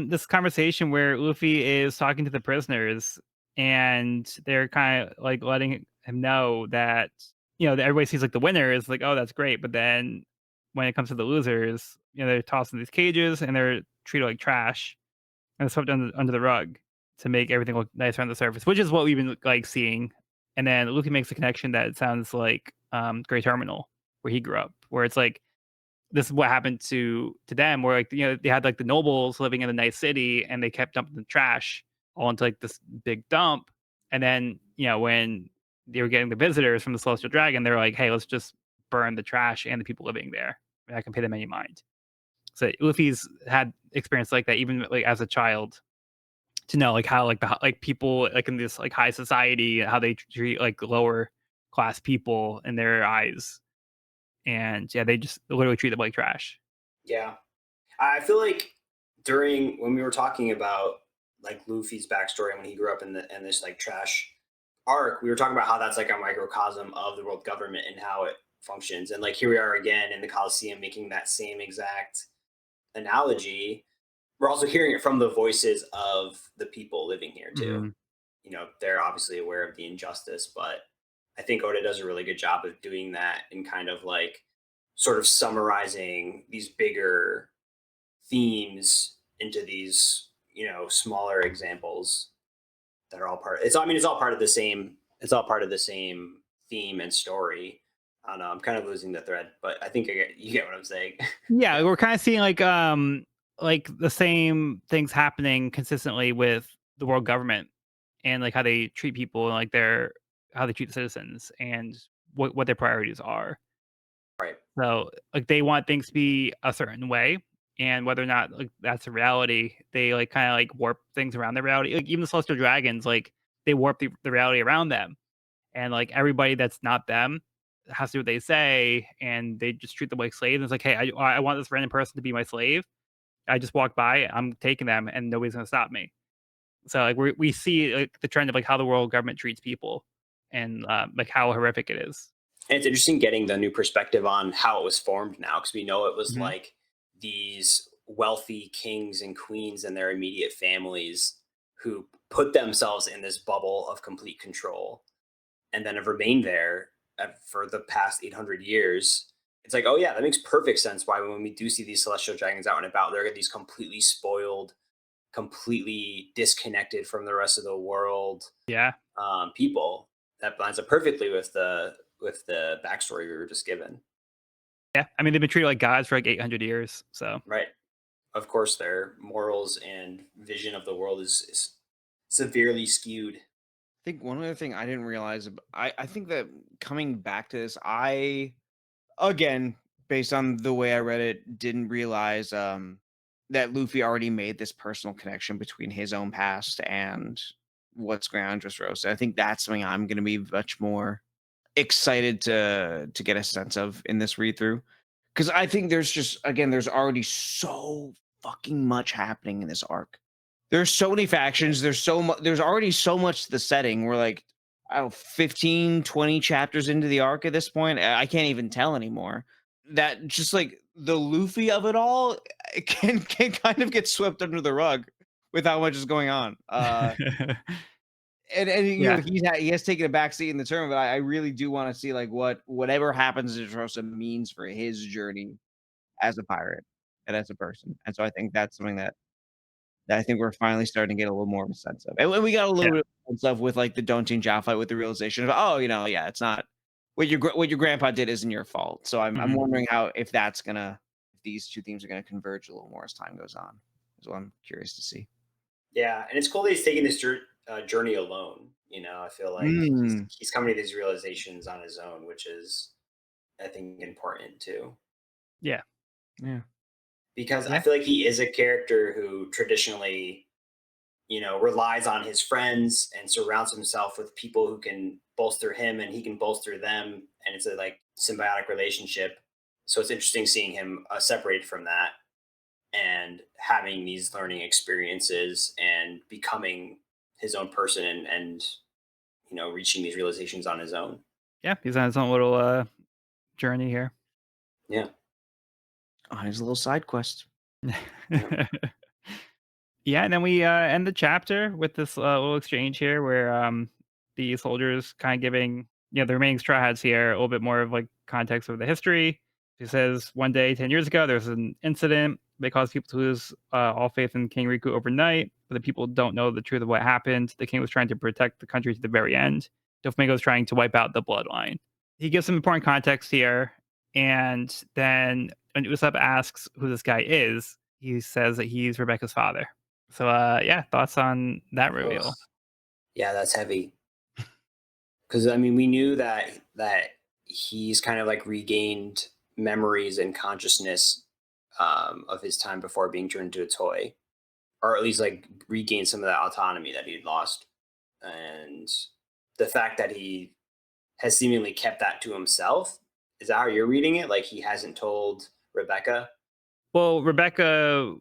Speaker 1: this conversation where Luffy is talking to the prisoners, and they're kind of like letting him know that that everybody sees like the winners, like, oh, that's great, but then when it comes to the losers, they're tossed in these cages and they're treated like trash and swept under the rug to make everything look nicer on the surface, which is what we've been like seeing. And then Luffy makes the connection that it sounds like Great Terminal, where he grew up, where it's like this is what happened to them, where like they had like the nobles living in a nice city and they kept dumping the trash all into like this big dump. And then when they were getting the visitors from the Celestial Dragon, they're like, hey, let's just burn the trash and the people living there, and I can pay them any mind. So Luffy's had experience like that even like as a child, to know like how like like people like in this like high society, how they treat like lower class people in their eyes. And yeah, they just literally treat them like trash.
Speaker 2: Yeah. I feel like during when we were talking about like Luffy's backstory when he grew up in this like trash arc, we were talking about how that's like a microcosm of the world government and how it functions. And like here we are again in the Coliseum making that same exact analogy. We're also hearing it from the voices of the people living here too.
Speaker 1: Mhm.
Speaker 2: They're obviously aware of the injustice, but I think Oda does a really good job of doing that and kind of like sort of summarizing these bigger themes into these smaller examples that are all part it's all part of the same theme and story. I don't know, I'm kind of losing the thread, but I think you get what I'm saying.
Speaker 1: Yeah, we're kind of seeing like the same things happening consistently with the world government and like how they treat people and like their how they treat the citizens and what their priorities are.
Speaker 2: Right.
Speaker 1: So like they want things to be a certain way, and whether or not like that's a reality, they like kind of like warp things around the reality. Like even the celestial dragons, like they warp the reality around them, and like everybody that's not them has to do what they say, and they just treat them like slaves. And it's like, hey, I want this random person to be my slave. I just walk by, I'm taking them, and nobody's gonna stop me. So like we see like the trend of like how the world government treats people, and like how horrific it is.
Speaker 2: And it's interesting getting the new perspective on how it was formed now, because we know it was
Speaker 1: Mhm.
Speaker 2: like these wealthy kings and queens and their immediate families who put themselves in this bubble of complete control and then have remained there for the past 800 years. It's like, oh yeah, that makes perfect sense why when we do see these celestial dragons out and about, they're these completely spoiled, completely disconnected from the rest of the world
Speaker 1: Yeah.
Speaker 2: people. That lines up perfectly with the backstory we were just given.
Speaker 1: Yeah, I mean, they've been treated like gods for like 800 years, so
Speaker 2: Right. Of course, their morals and vision of the world is severely skewed.
Speaker 3: I think one other thing I didn't realize, I think that coming back to this, again, based on the way I read it, didn't realize that Luffy already made this personal connection between his own past and what's going on in Dressrosa. I think that's something I'm going to be much more excited to get a sense of in this read through, because I think there's just again there's already so fucking much happening in this arc. There's so many factions. There's already so much to the setting. We're like, I don't know, 15, 20 chapters into the arc at this point. I can't even tell anymore. That just like the Luffy of it all it can kind of get swept under the rug with how much is going on. And
Speaker 1: yeah.
Speaker 3: he has taken a back seat in the tournament, but I really do want to see like whatever happens to Dressrosa means for his journey as a pirate and as a person. And so I think that's something that I think we're finally starting to get a little more of a sense of. And we got a little
Speaker 1: Yeah.
Speaker 3: bit of stuff with like the Don't Change Out fight with the realization of, oh, yeah, it's not what your grandpa did isn't your fault. So I'm
Speaker 1: Mhm.
Speaker 3: wondering how if if these two themes are gonna converge a little more as time goes on. Is what I'm curious to see.
Speaker 2: Yeah, and it's cool that he's taking this journey alone. I feel like he's
Speaker 3: Mm,
Speaker 2: he's coming to these realizations on his own, which is I think important too.
Speaker 1: Yeah.
Speaker 3: yeah.
Speaker 2: Because I
Speaker 1: Yeah.
Speaker 2: feel like he is a character who traditionally, relies on his friends and surrounds himself with people who can bolster him and he can bolster them. And it's a like symbiotic relationship. So it's interesting seeing him separated from that and having these learning experiences and becoming his own person and reaching these realizations on his own.
Speaker 1: Yeah, he's on his own little journey here.
Speaker 2: Yeah.
Speaker 3: On his little side quest.
Speaker 2: Yeah.
Speaker 1: Yeah, and then we end the chapter with this little exchange here where the soldiers kind of giving the remaining straw hats here a little bit more of like context of the history. He says one day 10 years ago there was an incident that caused people to lose all faith in King Riku overnight, but the people don't know the truth of what happened. The king was trying to protect the country to the very end. Doflamingo was trying to wipe out the bloodline. He gives some important context here, and then when Usopp asks who this guy is, he says that he's Rebecca's father. So yeah, thoughts on that reveal?
Speaker 2: Ugh. Yeah, that's heavy. Because I mean, we knew that he's kind of like regained memories and consciousness of his time before being turned into a toy, or at least like regained some of that autonomy that he'd lost. And the fact that he has seemingly kept that to himself, is that how you're reading it? Like he hasn't told Rebecca?
Speaker 1: Well, Rebecca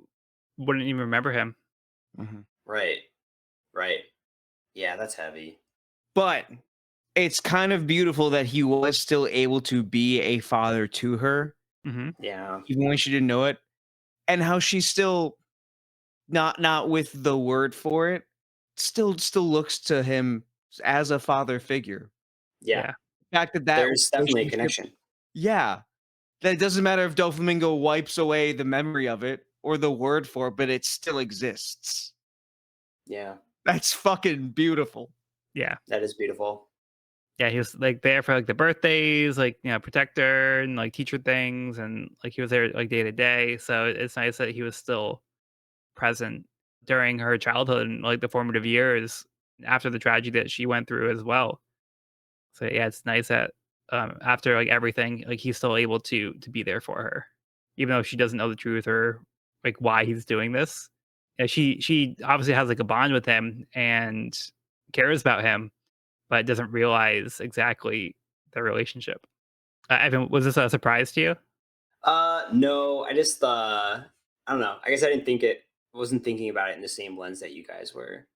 Speaker 1: wouldn't even remember him.
Speaker 3: Mhm.
Speaker 2: Right. Right. Yeah, that's heavy.
Speaker 3: But it's kind of beautiful that he was still able to be a father to her,
Speaker 1: Hmm.
Speaker 2: Yeah.
Speaker 3: even when she didn't know it, and how she's still not with the word for it, still looks to him as a father figure.
Speaker 2: Yeah.
Speaker 1: Yeah,
Speaker 3: The fact that
Speaker 2: There's definitely a
Speaker 3: relationship,
Speaker 2: connection.
Speaker 3: yeah, that it doesn't matter if Doflamingo wipes away the memory of it or the word for it, but it still exists.
Speaker 2: Yeah.
Speaker 3: That's fucking beautiful.
Speaker 1: yeah,
Speaker 2: That is beautiful.
Speaker 1: yeah. He was like there for like the birthdays, like protect her and like teach her things, and like he was there like day to day. So it's nice that he was still present during her childhood and like the formative years after the tragedy that she went through as well. So yeah, it's nice that after like everything, like he's still able to be there for her, even though she doesn't know the truth or like why he's doing this. Yeah, she obviously has like a bond with him and cares about him, but doesn't realize exactly the relationship. Evan, was this a surprise to you?
Speaker 2: No, I don't know. I guess I didn't think it wasn't thinking about it in the same lens that you guys were.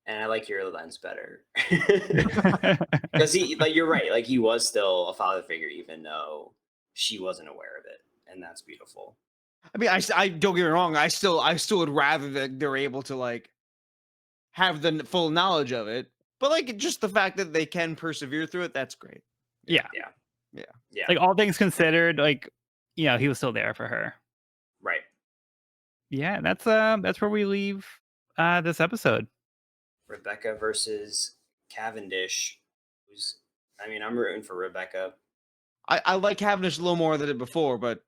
Speaker 2: And I like your lens better. Because he like you're right, like he was still a father figure even though she wasn't aware of it. And that's beautiful.
Speaker 3: I mean, I don't get me wrong. I still would rather that they're able to like have the full knowledge of it, but like just the fact that they can persevere through it, that's great.
Speaker 1: Yeah,
Speaker 2: Yeah.
Speaker 3: Yeah.
Speaker 2: Yeah.
Speaker 1: like all things considered, like he was still there for her.
Speaker 2: Right.
Speaker 1: Yeah, that's where we leave this episode.
Speaker 2: Rebecca versus Cavendish. Who's I mean, I'm rooting for Rebecca.
Speaker 3: I like Cavendish a little more than it before, but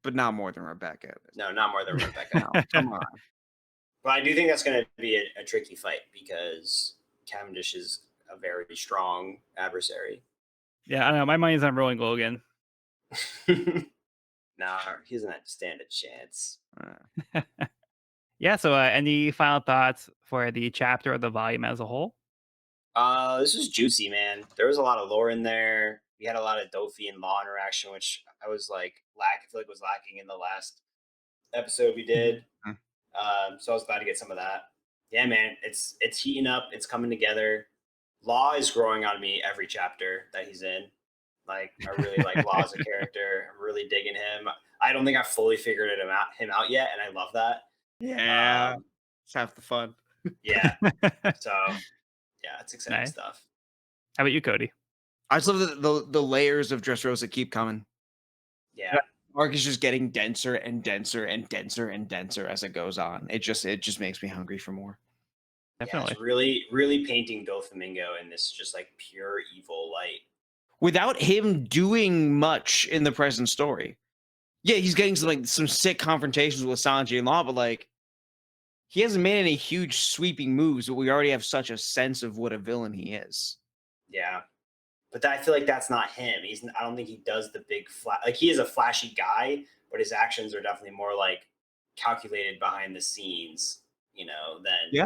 Speaker 3: not more than Rebecca.
Speaker 2: No, not more than Rebecca.
Speaker 3: No, come on.
Speaker 2: But I do think that's going to be a tricky fight because Cavendish is a very strong adversary.
Speaker 1: Yeah, I don't know. My money's on Rolling Logan.
Speaker 2: Nah, he doesn't stand a chance.
Speaker 1: Yeah. So, any final thoughts for the chapter or the volume as a whole?
Speaker 2: This was juicy, man. There was a lot of lore in there. We had a lot of Dofi and Law interaction, which I was like I feel like was lacking in the last episode we did.
Speaker 3: Mhm.
Speaker 2: So I was glad to get some of that. Yeah, man, it's heating up. It's coming together. Law is growing on me every chapter that he's in. Like I really like Law as a character. I'm really digging him. I don't think I've fully figured him out yet, and I love that.
Speaker 3: Yeah, it's half the fun.
Speaker 2: Yeah. So yeah, it's exciting
Speaker 1: Nice.
Speaker 2: stuff.
Speaker 1: How about you, Cody?
Speaker 3: I just love the layers of Dressrosa keep coming.
Speaker 2: Yeah.
Speaker 3: Arc is just getting denser and denser and denser and denser as it goes on. It just makes me hungry for more.
Speaker 2: Yeah,
Speaker 1: Definitely.
Speaker 2: it's really, really painting Doflamingo in this just like pure evil light.
Speaker 3: Without him doing much in the present story. Yeah, he's getting some sick confrontations with Sanji and Law, but like he hasn't made any huge sweeping moves, but we already have such a sense of what a villain he is.
Speaker 2: Yeah. But I feel like that's not him. I don't think he does the big like he is a flashy guy, but his actions are definitely more like calculated behind the scenes, than
Speaker 3: Yeah.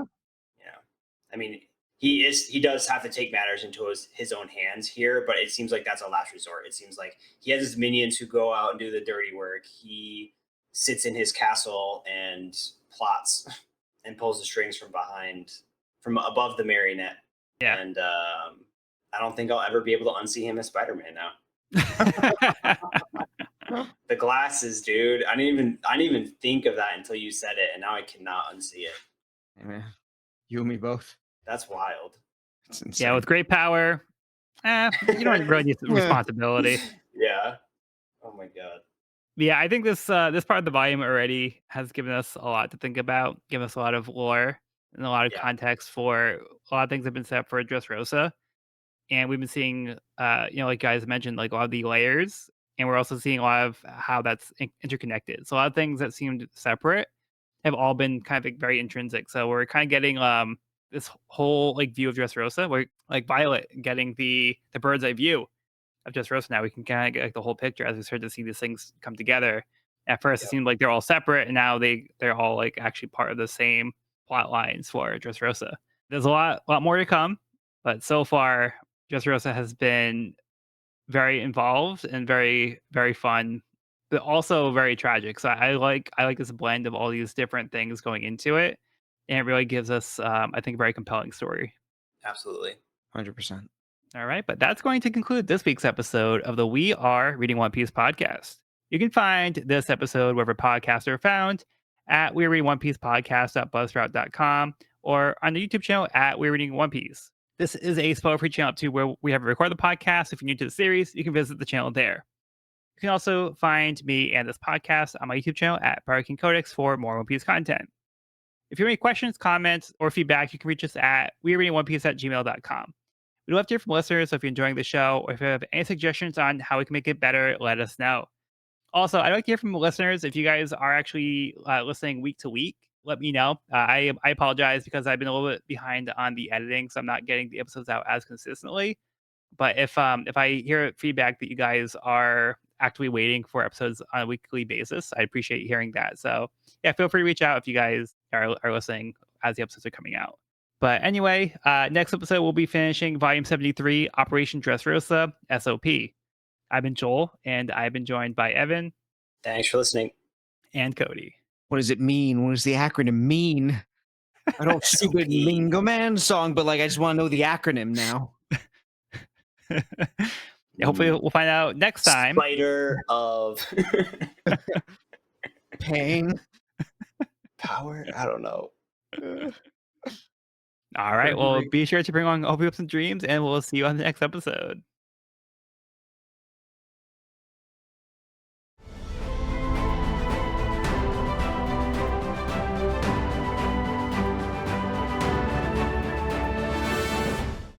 Speaker 2: I mean, he does have to take matters into his own hands here, but it seems like that's a last resort. It seems like he has his minions who go out and do the dirty work. He sits in his castle and plots and pulls the strings from behind from above the marionette.
Speaker 1: Yeah.
Speaker 2: And I don't think I'll ever be able to unsee him as Spider-Man now. The glasses, dude. I didn't even think of that until you said it, and now I cannot unsee it.
Speaker 3: Hey, man. You and me both.
Speaker 2: That's wild.
Speaker 3: It's insane.
Speaker 1: Yeah, with great power, you don't really need responsibility.
Speaker 2: Yeah. Oh my god.
Speaker 1: Yeah, I think this this part of the volume already has given us a lot to think about, given us a lot of lore and a lot of
Speaker 2: Yeah.
Speaker 1: context for a lot of things that have been set up for Dressrosa. And we've been seeing, like guys mentioned, like a lot of the layers, and we're also seeing a lot of how that's interconnected. So a lot of things that seemed separate have all been kind of like very intrinsic. So we're kind of getting this whole like view of Dressrosa, where like Violet getting the bird's eye view of Dressrosa. Now we can kind of get like the whole picture as we start to see these things come together. At first, it
Speaker 2: Yep.
Speaker 1: seemed like they're all separate, and now they're all like actually part of the same plot lines for Dressrosa. There's a lot more to come, but so far, Dressrosa has been very involved and very very fun, but also very tragic. So I like this blend of all these different things going into it, and it really gives us, I think, a very compelling story.
Speaker 2: Absolutely.
Speaker 3: 100%.
Speaker 1: All right, but that's going to conclude this week's episode of the We Are Reading One Piece podcast. You can find this episode wherever podcasts are found at We're Reading One Piece podcast.buzzsprout.com or on the YouTube channel at We're Reading One Piece. This is a spoiler-free channel too, where we have recorded the podcast. If you're new to the series, you can visit the channel there. You can also find me and this podcast on my YouTube channel at Barking Codex for more One Piece content. If you have any questions, comments, or feedback, you can reach us at werereadingonepiece@gmail.com. We'd love to hear from listeners, so if you're enjoying the show or if you have any suggestions on how we can make it better, let us know. Also, I'd like to hear from listeners. If you guys are actually listening week to week, let me know. I apologize because I've been a little bit behind on the editing, so I'm not getting the episodes out as consistently. But if I hear feedback that you guys are actively waiting for episodes on a weekly basis, I appreciate hearing that. So yeah, feel free to reach out if you guys are listening as the episodes are coming out. But anyway, next episode we'll be finishing Volume 73, Operation Dressrosa, S.O.P. I've been Joel, and I've been joined by Evan
Speaker 2: Thanks for listening.
Speaker 1: and Cody.
Speaker 3: What does it mean? What does the acronym mean? I don't stupid
Speaker 2: SOP.
Speaker 3: Mingo Man song, but like I just want to know the acronym now.
Speaker 1: Hopefully we'll find out next time.
Speaker 2: Spider of
Speaker 3: Pain.
Speaker 2: power. I don't know.
Speaker 1: All right, well,
Speaker 3: February.
Speaker 1: be sure to bring along all hopes and dreams, and we'll see you on the next episode.